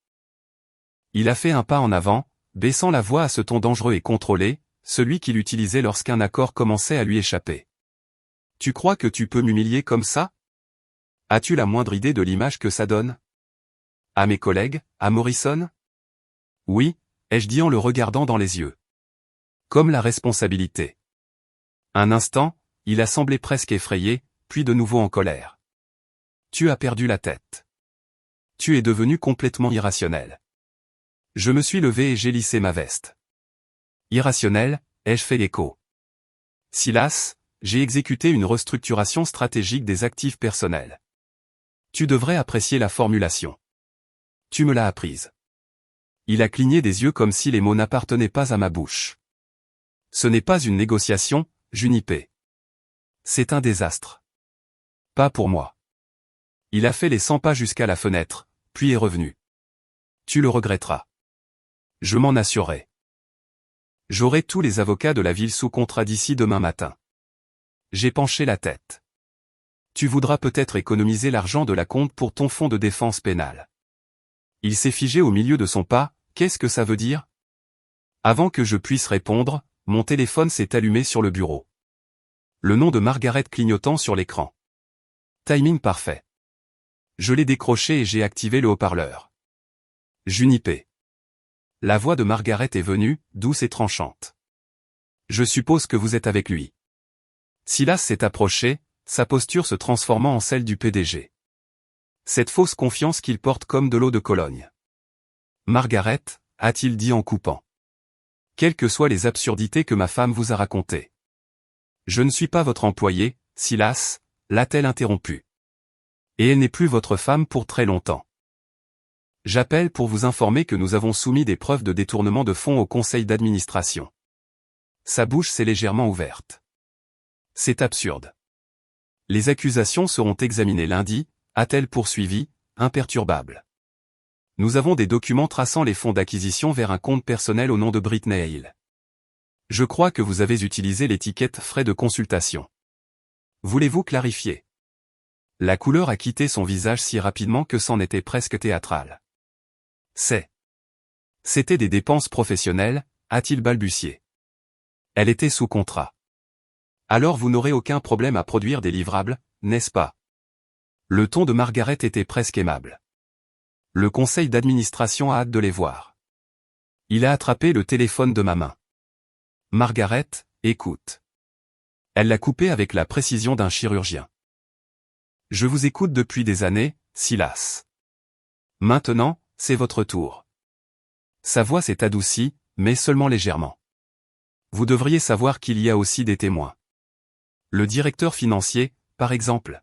Il a fait un pas en avant, baissant la voix à ce ton dangereux et contrôlé, celui qu'il utilisait lorsqu'un accord commençait à lui échapper. Tu crois que tu peux m'humilier comme ça ? As-tu la moindre idée de l'image que ça donne ? À mes collègues, à Morrison ? Oui, ai-je dit en le regardant dans les yeux. Comme la responsabilité. Un instant, il a semblé presque effrayé, puis de nouveau en colère. Tu as perdu la tête. Tu es devenu complètement irrationnel. Je me suis levé et j'ai lissé ma veste. Irrationnel, ai-je fait écho. Silas, j'ai exécuté une restructuration stratégique des actifs personnels. Tu devrais apprécier la formulation. Tu me l'as apprise. Il a cligné des yeux comme si les mots n'appartenaient pas à ma bouche. Ce n'est pas une négociation, Junipé. C'est un désastre. Pas pour moi. Il a fait les 100 pas jusqu'à la fenêtre, puis est revenu. Tu le regretteras. Je m'en assurerai. J'aurai tous les avocats de la ville sous contrat d'ici demain matin. J'ai penché la tête. Tu voudras peut-être économiser l'argent de la compte pour ton fonds de défense pénale. Il s'est figé au milieu de son pas, qu'est-ce que ça veut dire? Avant que je puisse répondre, mon téléphone s'est allumé sur le bureau. Le nom de Margaret clignotant sur l'écran. Timing parfait. Je l'ai décroché et j'ai activé le haut-parleur. Junipé. La voix de Margaret est venue, douce et tranchante. Je suppose que vous êtes avec lui. Silas s'est approché, sa posture se transformant en celle du PDG. Cette fausse confiance qu'il porte comme de l'eau de Cologne. Margaret, a-t-il dit en coupant. Quelles que soient les absurdités que ma femme vous a racontées. Je ne suis pas votre employé, Silas, l'a-t-elle interrompu. Et elle n'est plus votre femme pour très longtemps. J'appelle pour vous informer que nous avons soumis des preuves de détournement de fonds au conseil d'administration. Sa bouche s'est légèrement ouverte. C'est absurde. Les accusations seront examinées lundi, a-t-elle poursuivi, imperturbable. Nous avons des documents traçant les fonds d'acquisition vers un compte personnel au nom de Britney Hill. Je crois que vous avez utilisé l'étiquette frais de consultation. Voulez-vous clarifier? La couleur a quitté son visage si rapidement que c'en était presque théâtral. C'était des dépenses professionnelles, a-t-il balbutié. Elle était sous contrat. Alors vous n'aurez aucun problème à produire des livrables, n'est-ce pas? Le ton de Margaret était presque aimable. Le conseil d'administration a hâte de les voir. Il a attrapé le téléphone de ma main. Margaret, écoute. Elle l'a coupé avec la précision d'un chirurgien. Je vous écoute depuis des années, Silas. Maintenant, c'est votre tour. Sa voix s'est adoucie, mais seulement légèrement. Vous devriez savoir qu'il y a aussi des témoins. Le directeur financier, par exemple.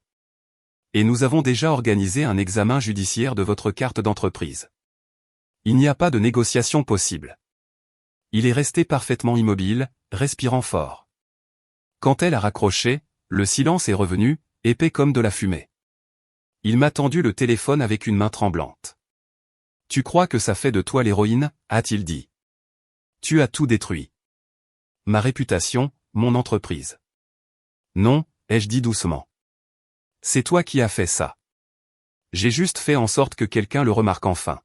Et nous avons déjà organisé un examen judiciaire de votre carte d'entreprise. Il n'y a pas de négociation possible. Il est resté parfaitement immobile, respirant fort. Quand elle a raccroché, le silence est revenu, épais comme de la fumée. Il m'a tendu le téléphone avec une main tremblante. Tu crois que ça fait de toi l'héroïne, a-t-il dit. Tu as tout détruit. Ma réputation, mon entreprise. Non, ai-je dit doucement. C'est toi qui as fait ça. J'ai juste fait en sorte que quelqu'un le remarque enfin.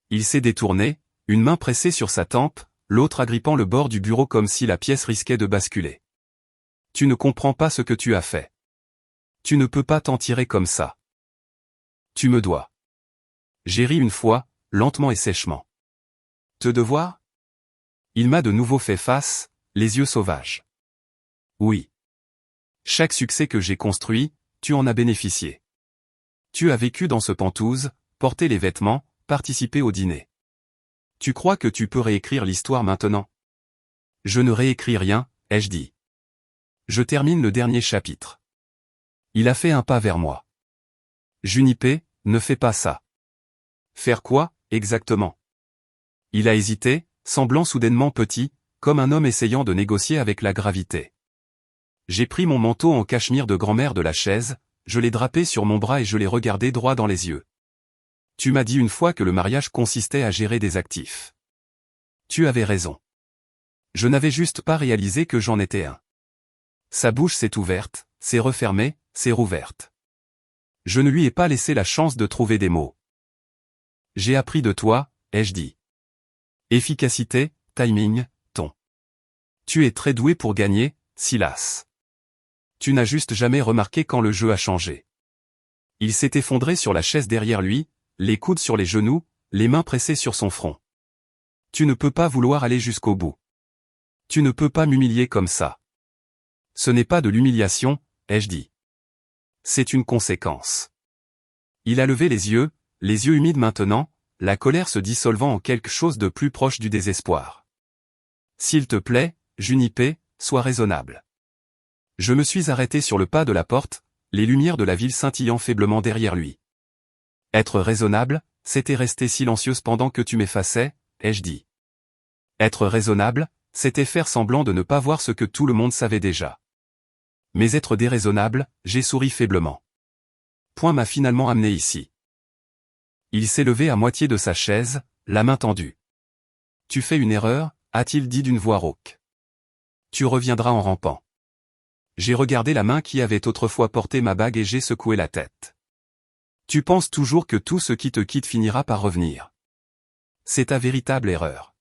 Il s'est détourné, une main pressée sur sa tempe, l'autre agrippant le bord du bureau comme si la pièce risquait de basculer. Tu ne comprends pas ce que tu as fait. Tu ne peux pas t'en tirer comme ça. Tu me dois. J'ai ri une fois, lentement et sèchement. Te devoir? Il m'a de nouveau fait face, les yeux sauvages. Oui. Chaque succès que j'ai construit, tu en as bénéficié. Tu as vécu dans ce penthouse, porté les vêtements, participé au dîner. Tu crois que tu peux réécrire l'histoire maintenant? Je ne réécris rien, ai-je dit. Je termine le dernier chapitre. Il a fait un pas vers moi. Junipé, ne fais pas ça. Faire quoi, exactement? Il a hésité, semblant soudainement petit, comme un homme essayant de négocier avec la gravité. J'ai pris mon manteau en cachemire de grand-mère de la chaise, je l'ai drapé sur mon bras et je l'ai regardé droit dans les yeux. Tu m'as dit une fois que le mariage consistait à gérer des actifs. Tu avais raison. Je n'avais juste pas réalisé que j'en étais un. Sa bouche s'est ouverte, s'est refermée, s'est rouverte. Je ne lui ai pas laissé la chance de trouver des mots. J'ai appris de toi, ai-je dit. Efficacité, timing, ton. Tu es très doué pour gagner, Silas. Tu n'as juste jamais remarqué quand le jeu a changé. Il s'est effondré sur la chaise derrière lui, les coudes sur les genoux, les mains pressées sur son front. Tu ne peux pas vouloir aller jusqu'au bout. Tu ne peux pas m'humilier comme ça. Ce n'est pas de l'humiliation, ai-je dit. C'est une conséquence. Il a levé les yeux humides maintenant, la colère se dissolvant en quelque chose de plus proche du désespoir. S'il te plaît, Junipé, sois raisonnable. Je me suis arrêté sur le pas de la porte, les lumières de la ville scintillant faiblement derrière lui. Être raisonnable, c'était rester silencieuse pendant que tu m'effaçais, ai-je dit. Être raisonnable, c'était faire semblant de ne pas voir ce que tout le monde savait déjà. Mais être déraisonnable, j'ai souri faiblement. Point m'a finalement amené ici. Il s'est levé à moitié de sa chaise, la main tendue. Tu fais une erreur, a-t-il dit d'une voix rauque. Tu reviendras en rampant. J'ai regardé la main qui avait autrefois porté ma bague et j'ai secoué la tête. Tu penses toujours que tout ce qui te quitte finira par revenir. C'est ta véritable erreur.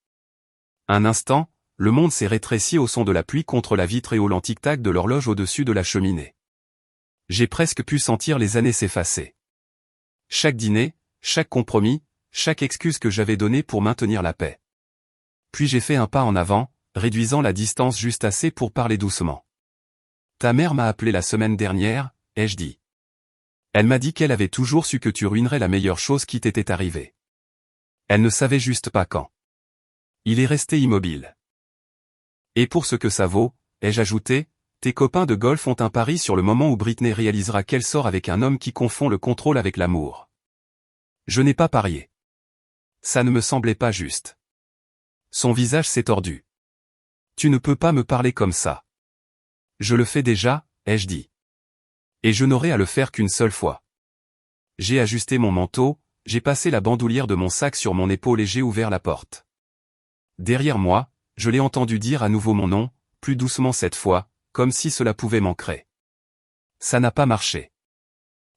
Un instant, le monde s'est rétréci au son de la pluie contre la vitre et au lent tic-tac de l'horloge au-dessus de la cheminée. J'ai presque pu sentir les années s'effacer. Chaque dîner, chaque compromis, chaque excuse que j'avais donnée pour maintenir la paix. Puis j'ai fait un pas en avant, réduisant la distance juste assez pour parler doucement. Ta mère m'a appelé la semaine dernière, ai-je dit. Elle m'a dit qu'elle avait toujours su que tu ruinerais la meilleure chose qui t'était arrivée. Elle ne savait juste pas quand. Il est resté immobile. Et pour ce que ça vaut, ai-je ajouté, tes copains de golf ont un pari sur le moment où Britney réalisera qu'elle sort avec un homme qui confond le contrôle avec l'amour. Je n'ai pas parié. Ça ne me semblait pas juste. Son visage s'est tordu. Tu ne peux pas me parler comme ça. Je le fais déjà, ai-je dit. Et je n'aurai à le faire qu'une seule fois. J'ai ajusté mon manteau, j'ai passé la bandoulière de mon sac sur mon épaule et j'ai ouvert la porte. Derrière moi, je l'ai entendu dire à nouveau mon nom, plus doucement cette fois, comme si cela pouvait m'ancrer. Ça n'a pas marché.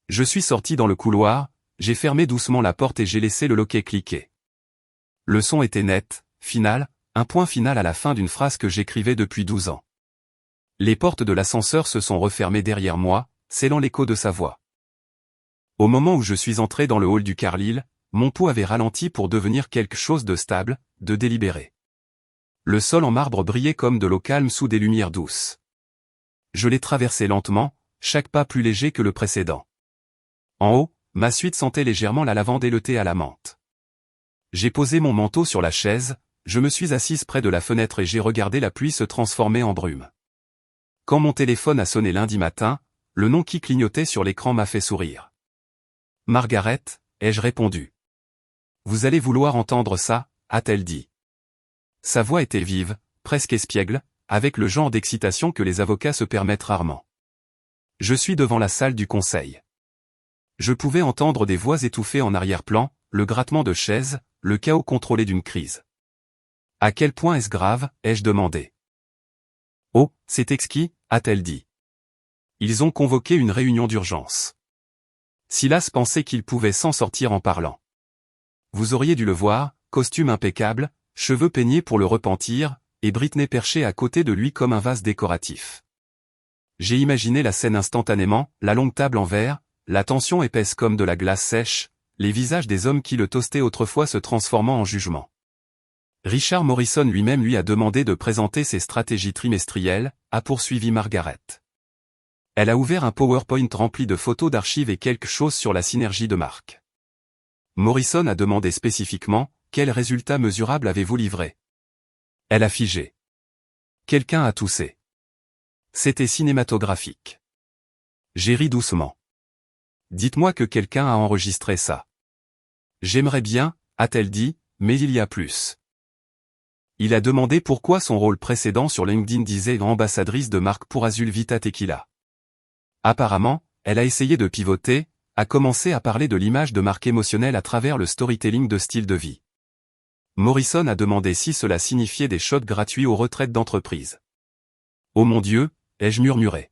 Je suis sorti dans le couloir, j'ai fermé doucement la porte et j'ai laissé le loquet cliquer. Le son était net, final, un point final à la fin d'une phrase que j'écrivais depuis 12 ans. Les portes de l'ascenseur se sont refermées derrière moi, scellant l'écho de sa voix. Au moment où je suis entré dans le hall du Carlyle, mon pouls avait ralenti pour devenir quelque chose de stable, de délibéré. Le sol en marbre brillait comme de l'eau calme sous des lumières douces. Je l'ai traversé lentement, chaque pas plus léger que le précédent. En haut, ma suite sentait légèrement la lavande et le thé à la menthe. J'ai posé mon manteau sur la chaise, je me suis assise près de la fenêtre et j'ai regardé la pluie se transformer en brume. Quand mon téléphone a sonné lundi matin, le nom qui clignotait sur l'écran m'a fait sourire. Margaret, ai-je répondu. Vous allez vouloir entendre ça, a-t-elle dit. Sa voix était vive, presque espiègle, avec le genre d'excitation que les avocats se permettent rarement. Je suis devant la salle du conseil. Je pouvais entendre des voix étouffées en arrière-plan, le grattement de chaises, le chaos contrôlé d'une crise. À quel point est-ce grave, ai-je demandé. Oh, c'est exquis, a-t-elle dit. Ils ont convoqué une réunion d'urgence. Silas pensait qu'il pouvait s'en sortir en parlant. Vous auriez dû le voir, costume impeccable, cheveux peignés pour le repentir, et Britney perchée à côté de lui comme un vase décoratif. J'ai imaginé la scène instantanément, la longue table en verre, la tension épaisse comme de la glace sèche, les visages des hommes qui le toastaient autrefois se transformant en jugement. Richard Morrison lui-même lui a demandé de présenter ses stratégies trimestrielles, a poursuivi Margaret. Elle a ouvert un PowerPoint rempli de photos d'archives et quelque chose sur la synergie de marque. Morrison a demandé spécifiquement, quels résultats mesurables avez-vous livrés? Elle a figé. Quelqu'un a toussé. C'était cinématographique. J'ai ri doucement. Dites-moi que quelqu'un a enregistré ça. J'aimerais bien, a-t-elle dit, mais il y a plus. Il a demandé pourquoi son rôle précédent sur LinkedIn disait ambassadrice de marque pour Azul Vita Tequila. Apparemment, elle a essayé de pivoter, a commencé à parler de l'image de marque émotionnelle à travers le storytelling de style de vie. Morrison a demandé si cela signifiait des shots gratuits aux retraites d'entreprise. Oh mon Dieu, ai-je murmuré.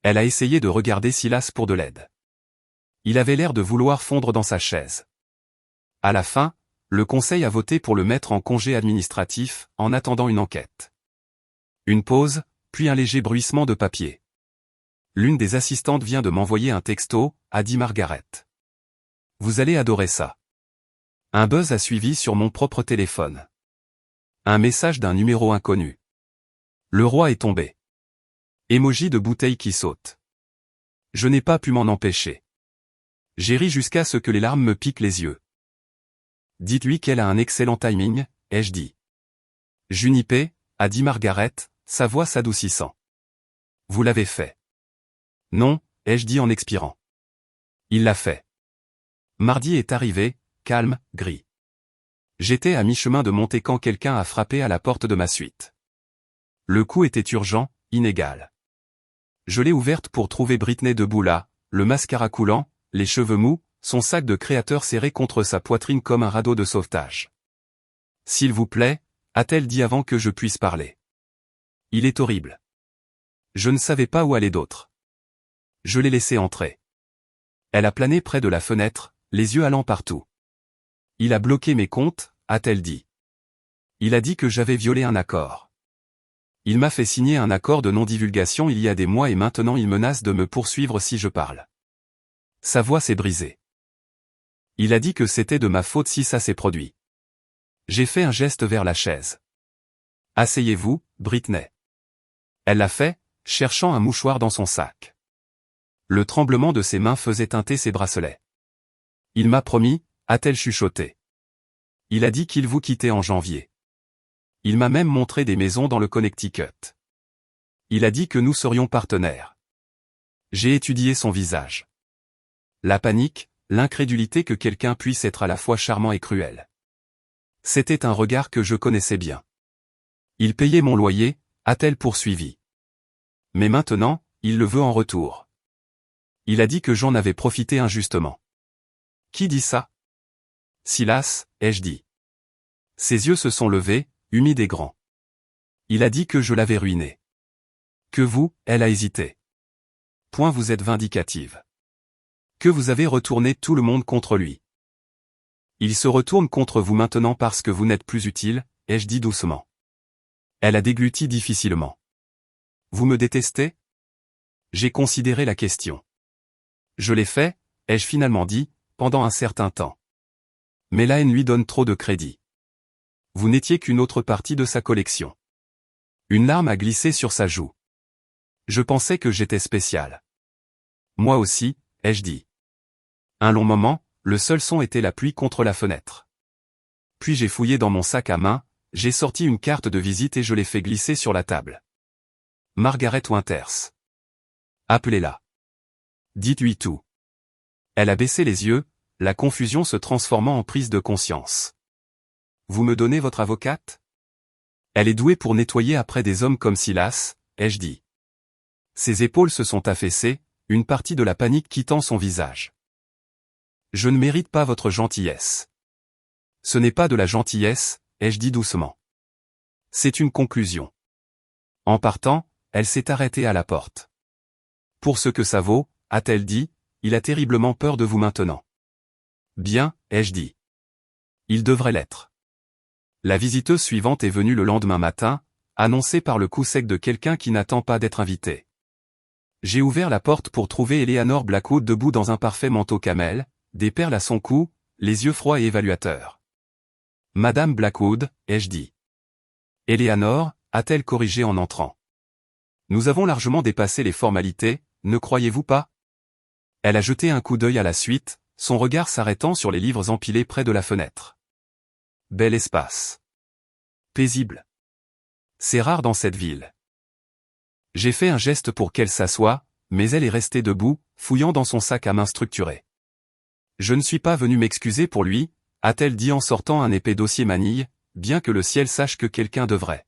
Elle a essayé de regarder Silas pour de l'aide. Il avait l'air de vouloir fondre dans sa chaise. À la fin, le conseil a voté pour le mettre en congé administratif, en attendant une enquête. Une pause, puis un léger bruissement de papier. L'une des assistantes vient de m'envoyer un texto, a dit Margaret. Vous allez adorer ça. Un buzz a suivi sur mon propre téléphone. Un message d'un numéro inconnu. Le roi est tombé. Emoji de bouteille qui saute. Je n'ai pas pu m'en empêcher. J'ai ri jusqu'à ce que les larmes me piquent les yeux. Dites-lui qu'elle a un excellent timing, ai-je dit. Junipé, a dit Margaret, sa voix s'adoucissant. Vous l'avez fait. Non, ai-je dit en expirant. Il l'a fait. Mardi est arrivé, calme, gris. J'étais à mi-chemin de monter quand quelqu'un a frappé à la porte de ma suite. Le coup était urgent, inégal. Je l'ai ouverte pour trouver Britney debout là, le mascara coulant, les cheveux mous, son sac de créateur serré contre sa poitrine comme un radeau de sauvetage. S'il vous plaît, a-t-elle dit avant que je puisse parler. Il est horrible. Je ne savais pas où aller d'autre. Je l'ai laissé entrer. Elle a plané près de la fenêtre, les yeux allant partout. Il a bloqué mes comptes, a-t-elle dit. Il a dit que j'avais violé un accord. Il m'a fait signer un accord de non-divulgation il y a des mois et maintenant il menace de me poursuivre si je parle. Sa voix s'est brisée. Il a dit que c'était de ma faute si ça s'est produit. J'ai fait un geste vers la chaise. Asseyez-vous, Britney. Elle l'a fait, cherchant un mouchoir dans son sac. Le tremblement de ses mains faisait teinter ses bracelets. Il m'a promis, a-t-elle chuchoté. Il a dit qu'il vous quittait en janvier. Il m'a même montré des maisons dans le Connecticut. Il a dit que nous serions partenaires. J'ai étudié son visage. La panique, l'incrédulité que quelqu'un puisse être à la fois charmant et cruel. C'était un regard que je connaissais bien. Il payait mon loyer, a-t-elle poursuivi. Mais maintenant, il le veut en retour. Il a dit que j'en avais profité injustement. Qui dit ça? Silas, ai-je dit. Ses yeux se sont levés, humides et grands. Il a dit que je l'avais ruiné. Que vous, elle a hésité. Point vous êtes vindicative. Que vous avez retourné tout le monde contre lui. Il se retourne contre vous maintenant parce que vous n'êtes plus utile, ai-je dit doucement. Elle a dégluti difficilement. Vous me détestez? J'ai considéré la question. Je l'ai fait, ai-je finalement dit, pendant un certain temps. Mais la haine lui donne trop de crédit. Vous n'étiez qu'une autre partie de sa collection. Une larme a glissé sur sa joue. Je pensais que j'étais spécial. Moi aussi, ai-je dit. Un long moment, le seul son était la pluie contre la fenêtre. Puis j'ai fouillé dans mon sac à main, j'ai sorti une carte de visite et je l'ai fait glisser sur la table. Margaret Winters. Appelez-la. Dites-lui tout. Elle a baissé les yeux, la confusion se transformant en prise de conscience. Vous me donnez votre avocate? Elle est douée pour nettoyer après des hommes comme Silas, ai-je dit. Ses épaules se sont affaissées, une partie de la panique quittant son visage. Je ne mérite pas votre gentillesse. Ce n'est pas de la gentillesse, ai-je dit doucement. C'est une conclusion. En partant, elle s'est arrêtée à la porte. Pour ce que ça vaut, a-t-elle dit, il a terriblement peur de vous maintenant. Bien, ai-je dit. Il devrait l'être. La visiteuse suivante est venue le lendemain matin, annoncée par le coup sec de quelqu'un qui n'attend pas d'être invité. J'ai ouvert la porte pour trouver Eleanor Blackwood debout dans un parfait manteau camel, des perles à son cou, les yeux froids et évaluateurs. Madame Blackwood, ai-je dit. Eleanor, a-t-elle corrigé en entrant. Nous avons largement dépassé les formalités, ne croyez-vous pas? Elle a jeté un coup d'œil à la suite, son regard s'arrêtant sur les livres empilés près de la fenêtre. Bel espace. Paisible. C'est rare dans cette ville. J'ai fait un geste pour qu'elle s'assoie, mais elle est restée debout, fouillant dans son sac à main structuré. Je ne suis pas venu m'excuser pour lui, a-t-elle dit en sortant un épais dossier manille, bien que le ciel sache que quelqu'un devrait.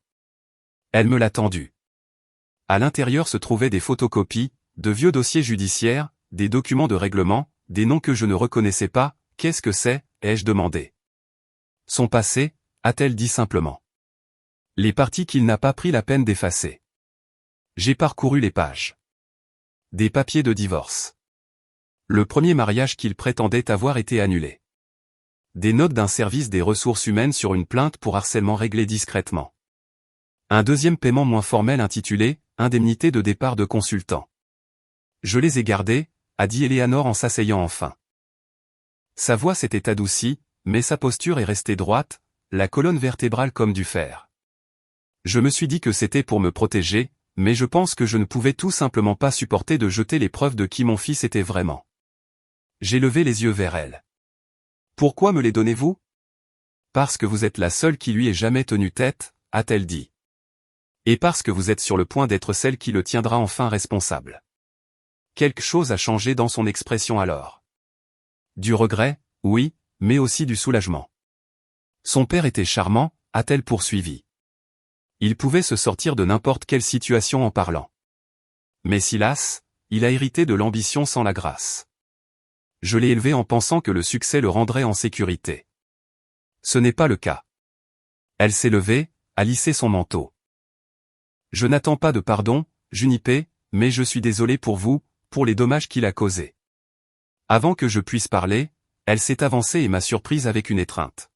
Elle me l'a tendu. À l'intérieur se trouvaient des photocopies, de vieux dossiers judiciaires, des documents de règlement, des noms que je ne reconnaissais pas, qu'est-ce que c'est, ai-je demandé. Son passé, a-t-elle dit simplement. Les parties qu'il n'a pas pris la peine d'effacer. J'ai parcouru les pages. Des papiers de divorce. Le premier mariage qu'il prétendait avoir été annulé. Des notes d'un service des ressources humaines sur une plainte pour harcèlement réglé discrètement. Un deuxième paiement moins formel intitulé « Indemnité de départ de consultant ». Je les ai gardés, a dit Eleanor en s'asseyant enfin. Sa voix s'était adoucie, mais sa posture est restée droite, la colonne vertébrale comme du fer. Je me suis dit que c'était pour me protéger, mais je pense que je ne pouvais tout simplement pas supporter de jeter les preuves de qui mon fils était vraiment. J'ai levé les yeux vers elle. Pourquoi me les donnez-vous? Parce que vous êtes la seule qui lui ait jamais tenu tête, a-t-elle dit. Et parce que vous êtes sur le point d'être celle qui le tiendra enfin responsable. Quelque chose a changé dans son expression alors. Du regret, oui, mais aussi du soulagement. Son père était charmant, a-t-elle poursuivi. Il pouvait se sortir de n'importe quelle situation en parlant. Mais Silas, il a hérité de l'ambition sans la grâce. Je l'ai élevé en pensant que le succès le rendrait en sécurité. Ce n'est pas le cas. Elle s'est levée, a lissé son manteau. Je n'attends pas de pardon, Junipé, mais je suis désolé pour vous, pour les dommages qu'il a causés. Avant que je puisse parler, elle s'est avancée et m'a surprise avec une étreinte.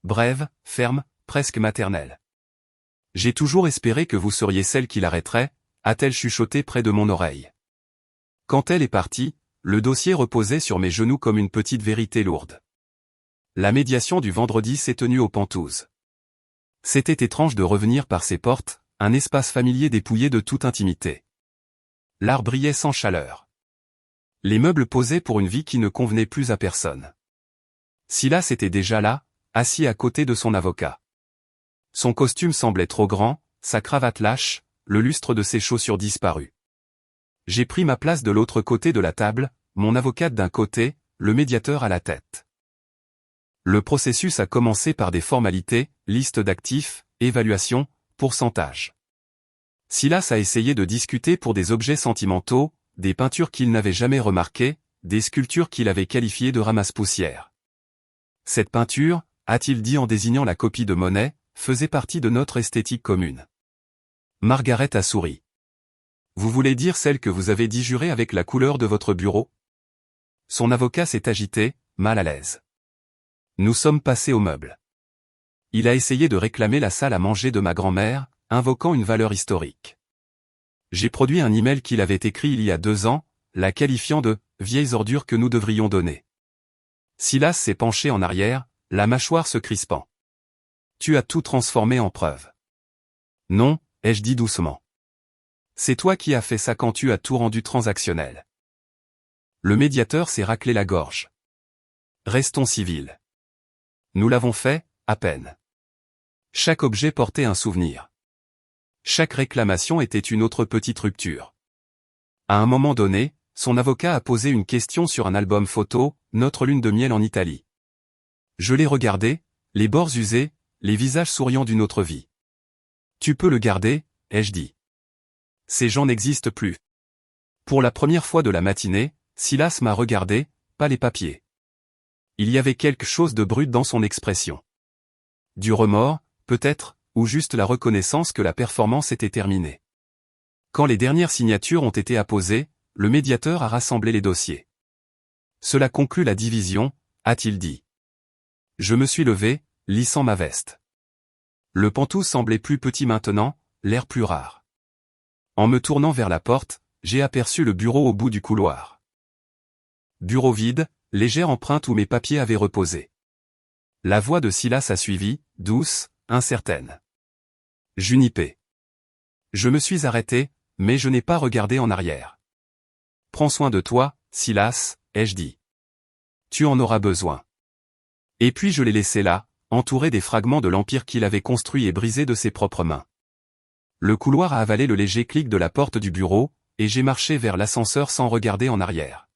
Brève, ferme, presque maternelle. J'ai toujours espéré que vous seriez celle qui l'arrêterait, a-t-elle chuchoté près de mon oreille. Quand elle est partie, le dossier reposait sur mes genoux comme une petite vérité lourde. La médiation du vendredi s'est tenue aux Pentouzes. C'était étrange de revenir par ces portes, un espace familier dépouillé de toute intimité. L'art brillait sans chaleur. Les meubles posaient pour une vie qui ne convenait plus à personne. Silas était déjà là, assis à côté de son avocat. Son costume semblait trop grand, sa cravate lâche, le lustre de ses chaussures disparu. J'ai pris ma place de l'autre côté de la table, mon avocate d'un côté, le médiateur à la tête. Le processus a commencé par des formalités, liste d'actifs, évaluation, pourcentage. Silas a essayé de discuter pour des objets sentimentaux, des peintures qu'il n'avait jamais remarquées, des sculptures qu'il avait qualifiées de ramasse-poussière. Cette peinture, a-t-il dit en désignant la copie de Monet, faisait partie de notre esthétique commune. Margaret a souri. Vous voulez dire celle que vous avez digérée avec la couleur de votre bureau? Son avocat s'est agité, mal à l'aise. Nous sommes passés au meuble. Il a essayé de réclamer la salle à manger de ma grand-mère, invoquant une valeur historique. J'ai produit un email qu'il avait écrit il y a 2 ans, la qualifiant de « vieilles ordures que nous devrions donner ». Silas s'est penché en arrière, la mâchoire se crispant. Tu as tout transformé en preuve. Non, ai-je dit doucement. C'est toi qui as fait ça quand tu as tout rendu transactionnel. Le médiateur s'est raclé la gorge. Restons civils. Nous l'avons fait, à peine. Chaque objet portait un souvenir. Chaque réclamation était une autre petite rupture. À un moment donné, son avocat a posé une question sur un album photo, notre lune de miel en Italie. Je l'ai regardé, les bords usés, les visages souriants d'une autre vie. Tu peux le garder, ai-je dit. Ces gens n'existent plus. Pour la première fois de la matinée, Silas m'a regardé, pas les papiers. Il y avait quelque chose de brut dans son expression. Du remords, peut-être, ou juste la reconnaissance que la performance était terminée. Quand les dernières signatures ont été apposées, le médiateur a rassemblé les dossiers. Cela conclut la division, a-t-il dit. Je me suis levé, lissant ma veste. Le Penthouse semblait plus petit maintenant, l'air plus rare. En me tournant vers la porte, j'ai aperçu le bureau au bout du couloir. Bureau vide, légère empreinte où mes papiers avaient reposé. La voix de Silas a suivi, douce, incertaine. Junipé. Je me suis arrêté, mais je n'ai pas regardé en arrière. Prends soin de toi, Silas, ai-je dit. Tu en auras besoin. Et puis je l'ai laissé là, entouré des fragments de l'empire qu'il avait construit et brisé de ses propres mains. Le couloir a avalé le léger clic de la porte du bureau, et j'ai marché vers l'ascenseur sans regarder en arrière.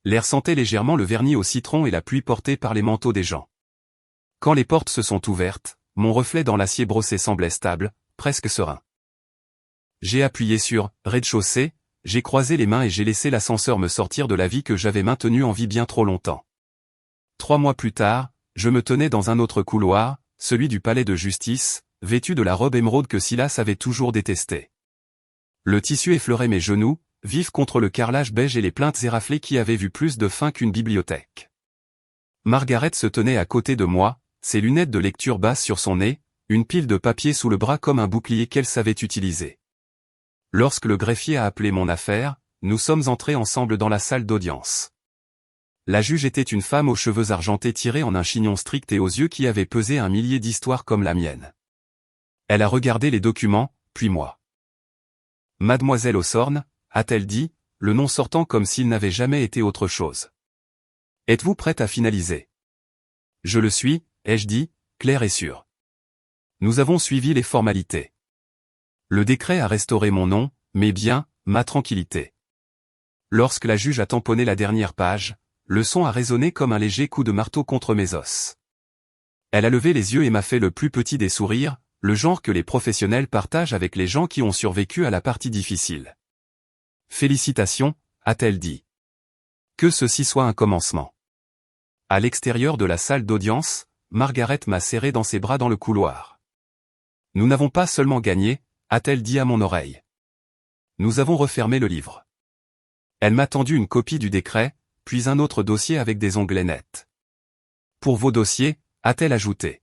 L'air sentait légèrement le vernis au citron et la pluie portée par les manteaux des gens. Quand les portes se sont ouvertes, mon reflet dans l'acier brossé semblait stable, presque serein. J'ai appuyé sur « rez-de-chaussée », j'ai croisé les mains et j'ai laissé l'ascenseur me sortir de la vie que j'avais maintenue en vie bien trop longtemps. 3 mois plus tard, je me tenais dans un autre couloir, celui du palais de justice, vêtu de la robe émeraude que Silas avait toujours détestée. Le tissu effleurait mes genoux, vif contre le carrelage beige et les plaintes éraflées qui avaient vu plus de fin qu'une bibliothèque. Margaret se tenait à côté de moi, ses lunettes de lecture basses sur son nez, une pile de papier sous le bras comme un bouclier qu'elle savait utiliser. Lorsque le greffier a appelé mon affaire, nous sommes entrés ensemble dans la salle d'audience. La juge était une femme aux cheveux argentés tirés en un chignon strict et aux yeux qui avaient pesé 1 millier d'histoires comme la mienne. Elle a regardé les documents, puis moi. Mademoiselle Osborne, a-t-elle dit, le nom sortant comme s'il n'avait jamais été autre chose. Êtes-vous prête à finaliser? Je le suis, ai-je dit, clair et sûr. Nous avons suivi les formalités. Le décret a restauré mon nom, mes biens, ma tranquillité. Lorsque la juge a tamponné la dernière page, le son a résonné comme un léger coup de marteau contre mes os. Elle a levé les yeux et m'a fait le plus petit des sourires, le genre que les professionnels partagent avec les gens qui ont survécu à la partie difficile. Félicitations, a-t-elle dit. Que ceci soit un commencement. À l'extérieur de la salle d'audience, Margaret m'a serré dans ses bras dans le couloir. Nous n'avons pas seulement gagné, a-t-elle dit à mon oreille. Nous avons refermé le livre. Elle m'a tendu une copie du décret, puis un autre dossier avec des onglets nets. Pour vos dossiers, a-t-elle ajouté.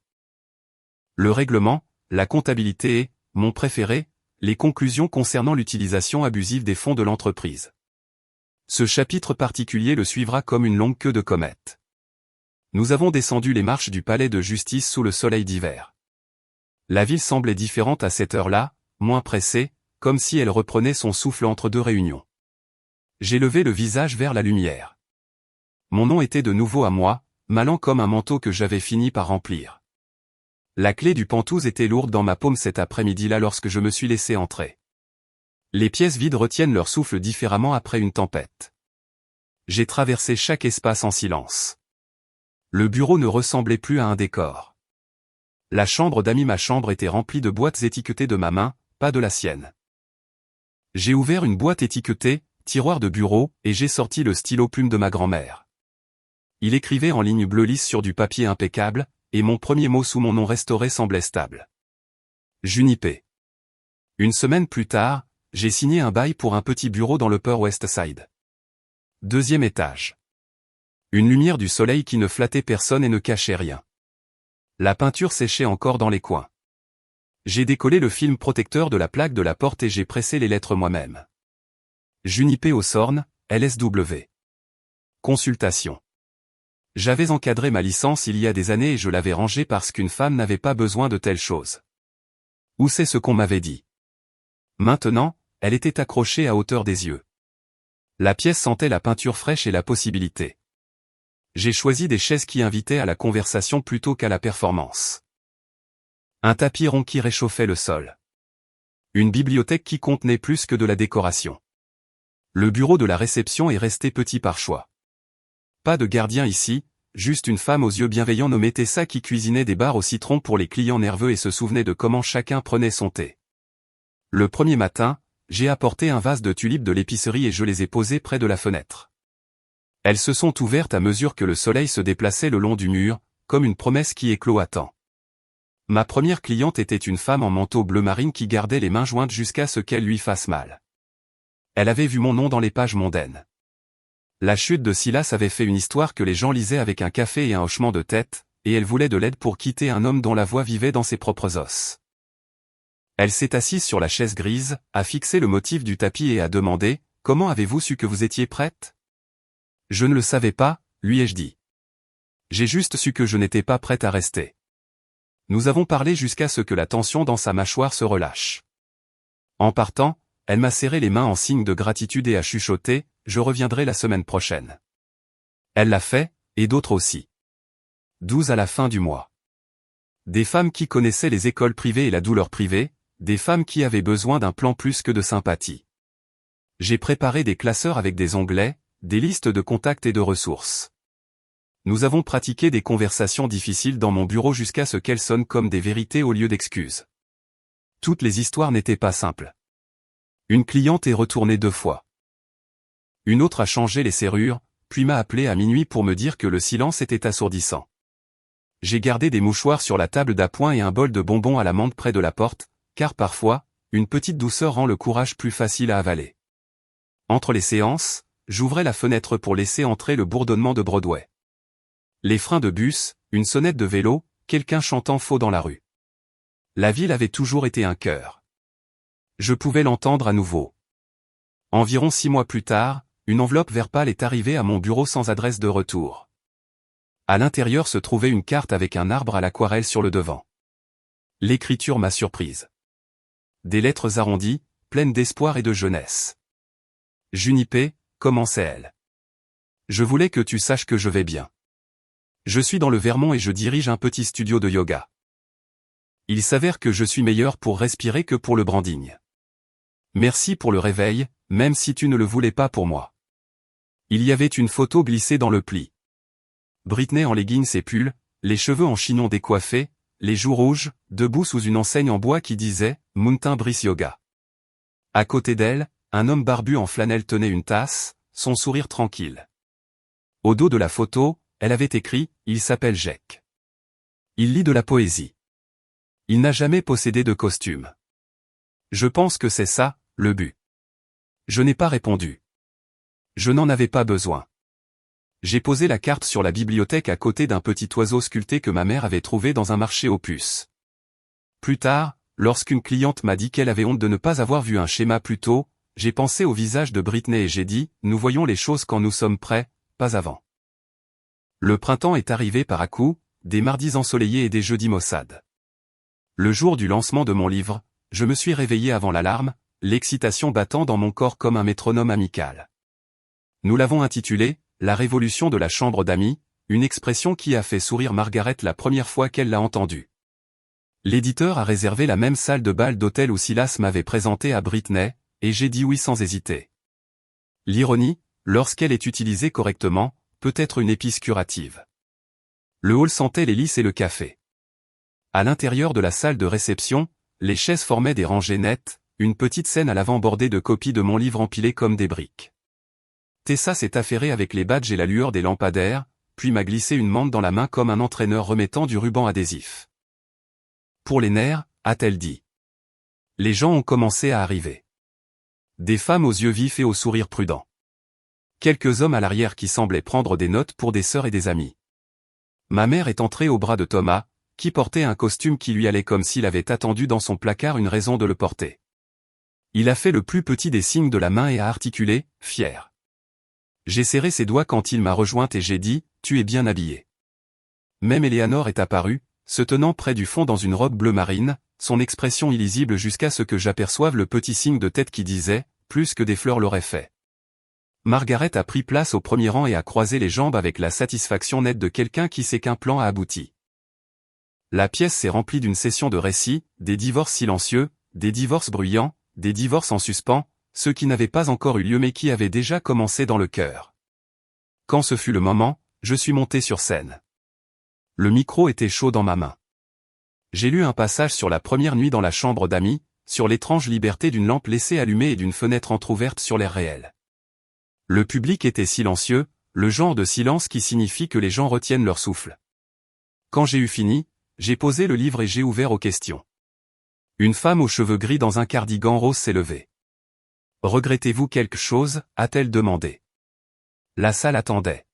Le règlement, la comptabilité et, mon préféré, les conclusions concernant l'utilisation abusive des fonds de l'entreprise. Ce chapitre particulier le suivra comme une longue queue de comète. Nous avons descendu les marches du palais de justice sous le soleil d'hiver. La ville semblait différente à cette heure-là, moins pressée, comme si elle reprenait son souffle entre deux réunions. J'ai levé le visage vers la lumière. Mon nom était de nouveau à moi, m'allant comme un manteau que j'avais fini par remplir. La clé du pantouse était lourde dans ma paume cet après-midi-là lorsque je me suis laissé entrer. Les pièces vides retiennent leur souffle différemment après une tempête. J'ai traversé chaque espace en silence. Le bureau ne ressemblait plus à un décor. La chambre d'amis, ma chambre était remplie de boîtes étiquetées de ma main, pas de la sienne. J'ai ouvert une boîte étiquetée, tiroir de bureau, et j'ai sorti le stylo plume de ma grand-mère. Il écrivait en lignes bleues lisses sur du papier impeccable, et mon premier mot sous mon nom restauré semblait stable. Junipé. Une semaine plus tard, j'ai signé un bail pour un petit bureau dans l'Upper West Side. 2e étage. Une lumière du soleil qui ne flattait personne et ne cachait rien. La peinture séchait encore dans les coins. J'ai décollé le film protecteur de la plaque de la porte et j'ai pressé les lettres moi-même. Junipé Osborne, LSW. Consultation. J'avais encadré ma licence il y a des années et je l'avais rangée parce qu'une femme n'avait pas besoin de telles choses. Ou c'est ce qu'on m'avait dit. Maintenant, elle était accrochée à hauteur des yeux. La pièce sentait la peinture fraîche et la possibilité. J'ai choisi des chaises qui invitaient à la conversation plutôt qu'à la performance. Un tapis rond qui réchauffait le sol. Une bibliothèque qui contenait plus que de la décoration. Le bureau de la réception est resté petit par choix. Pas de gardien ici, juste une femme aux yeux bienveillants nommée Tessa qui cuisinait des barres au citron pour les clients nerveux et se souvenait de comment chacun prenait son thé. Le premier matin, j'ai apporté un vase de tulipes de l'épicerie et je les ai posées près de la fenêtre. Elles se sont ouvertes à mesure que le soleil se déplaçait le long du mur, comme une promesse qui éclot à temps. Ma première cliente était une femme en manteau bleu marine qui gardait les mains jointes jusqu'à ce qu'elle lui fasse mal. Elle avait vu mon nom dans les pages mondaines. La chute de Silas avait fait une histoire que les gens lisaient avec un café et un hochement de tête, et elle voulait de l'aide pour quitter un homme dont la voix vivait dans ses propres os. Elle s'est assise sur la chaise grise, a fixé le motif du tapis et a demandé « Comment avez-vous su que vous étiez prête ?» Je ne le savais pas, lui ai-je dit. J'ai juste su que je n'étais pas prête à rester. Nous avons parlé jusqu'à ce que la tension dans sa mâchoire se relâche. En partant, elle m'a serré les mains en signe de gratitude et a chuchoté « Je reviendrai la semaine prochaine ». Elle l'a fait, et d'autres aussi. 12 à la fin du mois. Des femmes qui connaissaient les écoles privées et la douleur privée, des femmes qui avaient besoin d'un plan plus que de sympathie. J'ai préparé des classeurs avec des onglets, des listes de contacts et de ressources. Nous avons pratiqué des conversations difficiles dans mon bureau jusqu'à ce qu'elles sonnent comme des vérités au lieu d'excuses. Toutes les histoires n'étaient pas simples. Une cliente est retournée 2 fois. Une autre a changé les serrures, puis m'a appelé à minuit pour me dire que le silence était assourdissant. J'ai gardé des mouchoirs sur la table d'appoint et un bol de bonbons à la menthe près de la porte, car parfois, une petite douceur rend le courage plus facile à avaler. Entre les séances, j'ouvrais la fenêtre pour laisser entrer le bourdonnement de Broadway. Les freins de bus, une sonnette de vélo, quelqu'un chantant faux dans la rue. La ville avait toujours été un cœur. Je pouvais l'entendre à nouveau. Environ 6 mois plus tard, une enveloppe vert pâle est arrivée à mon bureau sans adresse de retour. À l'intérieur se trouvait une carte avec un arbre à l'aquarelle sur le devant. L'écriture m'a surprise. Des lettres arrondies, pleine d'espoir et de jeunesse. Junipé, commençait-elle. Je voulais que tu saches que je vais bien. Je suis dans le Vermont et je dirige un petit studio de yoga. Il s'avère que je suis meilleur pour respirer que pour le branding. Merci pour le réveil, même si tu ne le voulais pas pour moi. Il y avait une photo glissée dans le pli. Britney en leggings et pull, les cheveux en chignon décoiffés, les joues rouges, debout sous une enseigne en bois qui disait « Mountain Breeze Yoga ». À côté d'elle, un homme barbu en flanelle tenait une tasse, son sourire tranquille. Au dos de la photo, elle avait écrit « Il s'appelle Jack. Il lit de la poésie. Il n'a jamais possédé de costume. » Je pense que c'est ça, le but. Je n'ai pas répondu. Je n'en avais pas besoin. J'ai posé la carte sur la bibliothèque à côté d'un petit oiseau sculpté que ma mère avait trouvé dans un marché aux puces. Plus tard, lorsqu'une cliente m'a dit qu'elle avait honte de ne pas avoir vu un schéma plus tôt, j'ai pensé au visage de Britney et j'ai dit, nous voyons les choses quand nous sommes prêts, pas avant. Le printemps est arrivé par à-coups, des mardis ensoleillés et des jeudis maussades. Le jour du lancement de mon livre, je me suis réveillé avant l'alarme, l'excitation battant dans mon corps comme un métronome amical. Nous l'avons intitulé « La révolution de la chambre d'amis », une expression qui a fait sourire Margaret la première fois qu'elle l'a entendue. L'éditeur a réservé la même salle de bal d'hôtel où Silas m'avait présenté à Britney, et j'ai dit oui sans hésiter. L'ironie, lorsqu'elle est utilisée correctement, peut être une épice curative. Le hall sentait les lys et le café. À l'intérieur de la salle de réception, les chaises formaient des rangées nettes, une petite scène à l'avant bordée de copies de mon livre empilées comme des briques. Tessa s'est affairée avec les badges et la lueur des lampadaires, puis m'a glissé une mante dans la main comme un entraîneur remettant du ruban adhésif. Pour les nerfs, a-t-elle dit. Les gens ont commencé à arriver. Des femmes aux yeux vifs et au sourire prudent. Quelques hommes à l'arrière qui semblaient prendre des notes pour des sœurs et des amis. Ma mère est entrée au bras de Thomas, qui portait un costume qui lui allait comme s'il avait attendu dans son placard une raison de le porter. Il a fait le plus petit des signes de la main et a articulé, fier. J'ai serré ses doigts quand il m'a rejointe et j'ai dit, tu es bien habillée. Même Eleanor est apparue, se tenant près du fond dans une robe bleu marine, son expression illisible jusqu'à ce que j'aperçoive le petit signe de tête qui disait, plus que des fleurs l'auraient fait. Margaret a pris place au premier rang et a croisé les jambes avec la satisfaction nette de quelqu'un qui sait qu'un plan a abouti. La pièce s'est remplie d'une session de récits, des divorces silencieux, des divorces bruyants, des divorces en suspens, ceux qui n'avaient pas encore eu lieu mais qui avaient déjà commencé dans le cœur. Quand ce fut le moment, je suis monté sur scène. Le micro était chaud dans ma main. J'ai lu un passage sur la première nuit dans la chambre d'amis, sur l'étrange liberté d'une lampe laissée allumée et d'une fenêtre entr'ouverte sur l'air réel. Le public était silencieux, le genre de silence qui signifie que les gens retiennent leur souffle. Quand j'ai eu fini, j'ai posé le livre et j'ai ouvert aux questions. Une femme aux cheveux gris dans un cardigan rose s'est levée. « Regrettez-vous quelque chose ?» a-t-elle demandé. La salle attendait.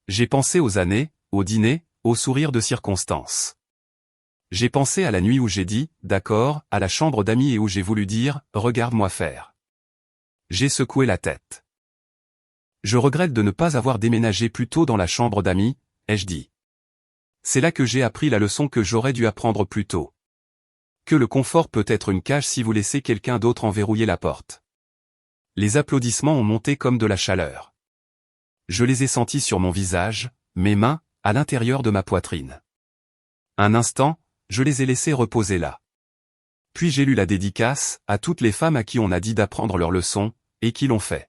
J'ai pensé aux années, au dîner, aux sourires de circonstance. J'ai pensé à la nuit où j'ai dit « d'accord », à la chambre d'amis et où j'ai voulu dire « regarde-moi faire ». J'ai secoué la tête. Je regrette de ne pas avoir déménagé plus tôt dans la chambre d'amis, ai-je dit. C'est là que j'ai appris la leçon que j'aurais dû apprendre plus tôt. Que le confort peut être une cage si vous laissez quelqu'un d'autre en verrouiller la porte. Les applaudissements ont monté comme de la chaleur. Je les ai sentis sur mon visage, mes mains, à l'intérieur de ma poitrine. Un instant, je les ai laissés reposer là. Puis j'ai lu la dédicace, à toutes les femmes à qui on a dit d'apprendre leur leçon, et qui l'ont fait.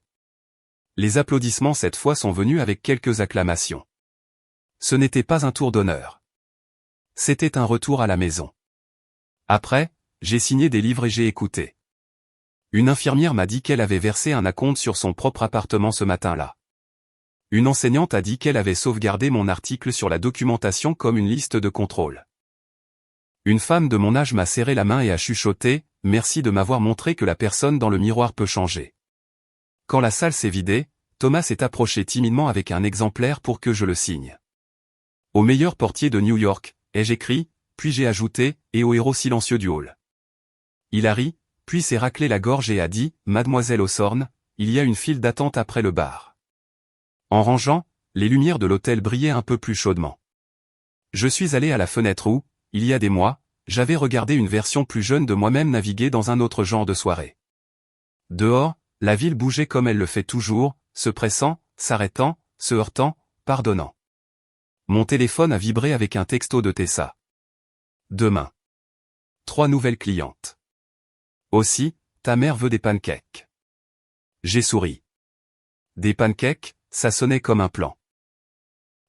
Les applaudissements cette fois sont venus avec quelques acclamations. Ce n'était pas un tour d'honneur. C'était un retour à la maison. Après, j'ai signé des livres et j'ai écouté. Une infirmière m'a dit qu'elle avait versé un acompte sur son propre appartement ce matin-là. Une enseignante a dit qu'elle avait sauvegardé mon article sur la documentation comme une liste de contrôle. Une femme de mon âge m'a serré la main et a chuchoté « Merci de m'avoir montré que la personne dans le miroir peut changer ». Quand la salle s'est vidée, Thomas s'est approché timidement avec un exemplaire pour que je le signe. Au meilleur portier de New York, ai-je écrit, puis j'ai ajouté « et au héros silencieux du hall ». Il a ri, puis s'est raclé la gorge et a dit « Mademoiselle Hawthorne, il y a une file d'attente après le bar ». En rangeant, les lumières de l'hôtel brillaient un peu plus chaudement. Je suis allé à la fenêtre où, il y a des mois, j'avais regardé une version plus jeune de moi-même naviguer dans un autre genre de soirée. Dehors, la ville bougeait comme elle le fait toujours, se pressant, s'arrêtant, se heurtant, pardonnant. Mon téléphone a vibré avec un texto de Tessa. Demain. 3 nouvelles clientes. Aussi, ta mère veut des pancakes. J'ai souri. Des pancakes, ça sonnait comme un plan.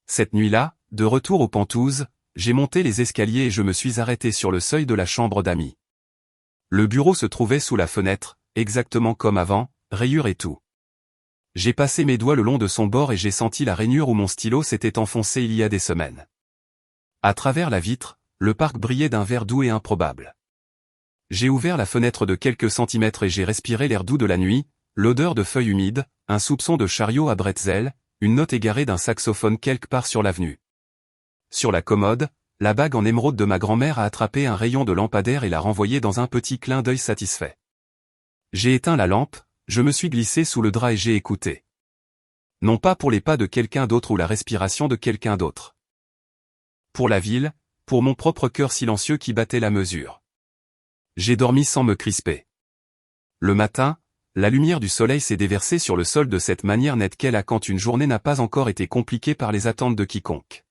Cette nuit-là, de retour aux Pentouzes, j'ai monté les escaliers et je me suis arrêté sur le seuil de la chambre d'amis. Le bureau se trouvait sous la fenêtre, exactement comme avant, rayures et tout. J'ai passé mes doigts le long de son bord et j'ai senti la rainure où mon stylo s'était enfoncé il y a des semaines. À travers la vitre, le parc brillait d'un vert doux et improbable. J'ai ouvert la fenêtre de quelques centimètres et j'ai respiré l'air doux de la nuit, l'odeur de feuilles humides, un soupçon de chariot à bretzel, une note égarée d'un saxophone quelque part sur l'avenue. Sur la commode, la bague en émeraude de ma grand-mère a attrapé un rayon de lampadaire et l'a renvoyé dans un petit clin d'œil satisfait. J'ai éteint la lampe, je me suis glissé sous le drap et j'ai écouté. Non pas pour les pas de quelqu'un d'autre ou la respiration de quelqu'un d'autre. Pour la ville, pour mon propre cœur silencieux qui battait la mesure. J'ai dormi sans me crisper. Le matin, la lumière du soleil s'est déversée sur le sol de cette manière nette qu'elle a quand une journée n'a pas encore été compliquée par les attentes de quiconque.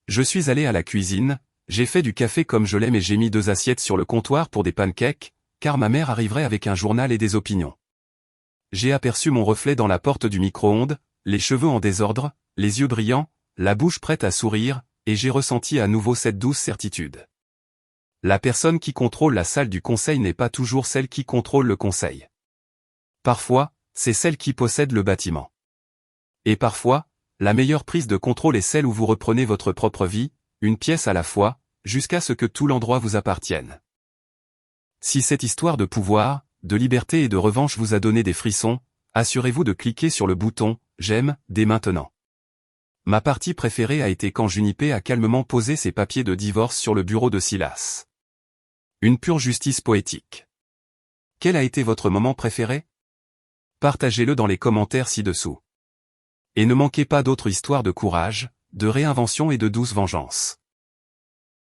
Je suis allé à la cuisine, j'ai fait du café comme je l'aime et j'ai mis 2 assiettes sur le comptoir pour des pancakes, car ma mère arriverait avec un journal et des opinions. J'ai aperçu mon reflet dans la porte du micro-ondes, les cheveux en désordre, les yeux brillants, la bouche prête à sourire, et j'ai ressenti à nouveau cette douce certitude. La personne qui contrôle la salle du conseil n'est pas toujours celle qui contrôle le conseil. Parfois, c'est celle qui possède le bâtiment. Et parfois, la meilleure prise de contrôle est celle où vous reprenez votre propre vie, une pièce à la fois, jusqu'à ce que tout l'endroit vous appartienne. Si cette histoire de pouvoir, de liberté et de revanche vous a donné des frissons, assurez-vous de cliquer sur le bouton « J'aime » dès maintenant. Ma partie préférée a été quand Junipé a calmement posé ses papiers de divorce sur le bureau de Silas. Une pure justice poétique. Quel a été votre moment préféré? Partagez-le dans les commentaires ci-dessous. Et ne manquez pas d'autres histoires de courage, de réinvention et de douce vengeance.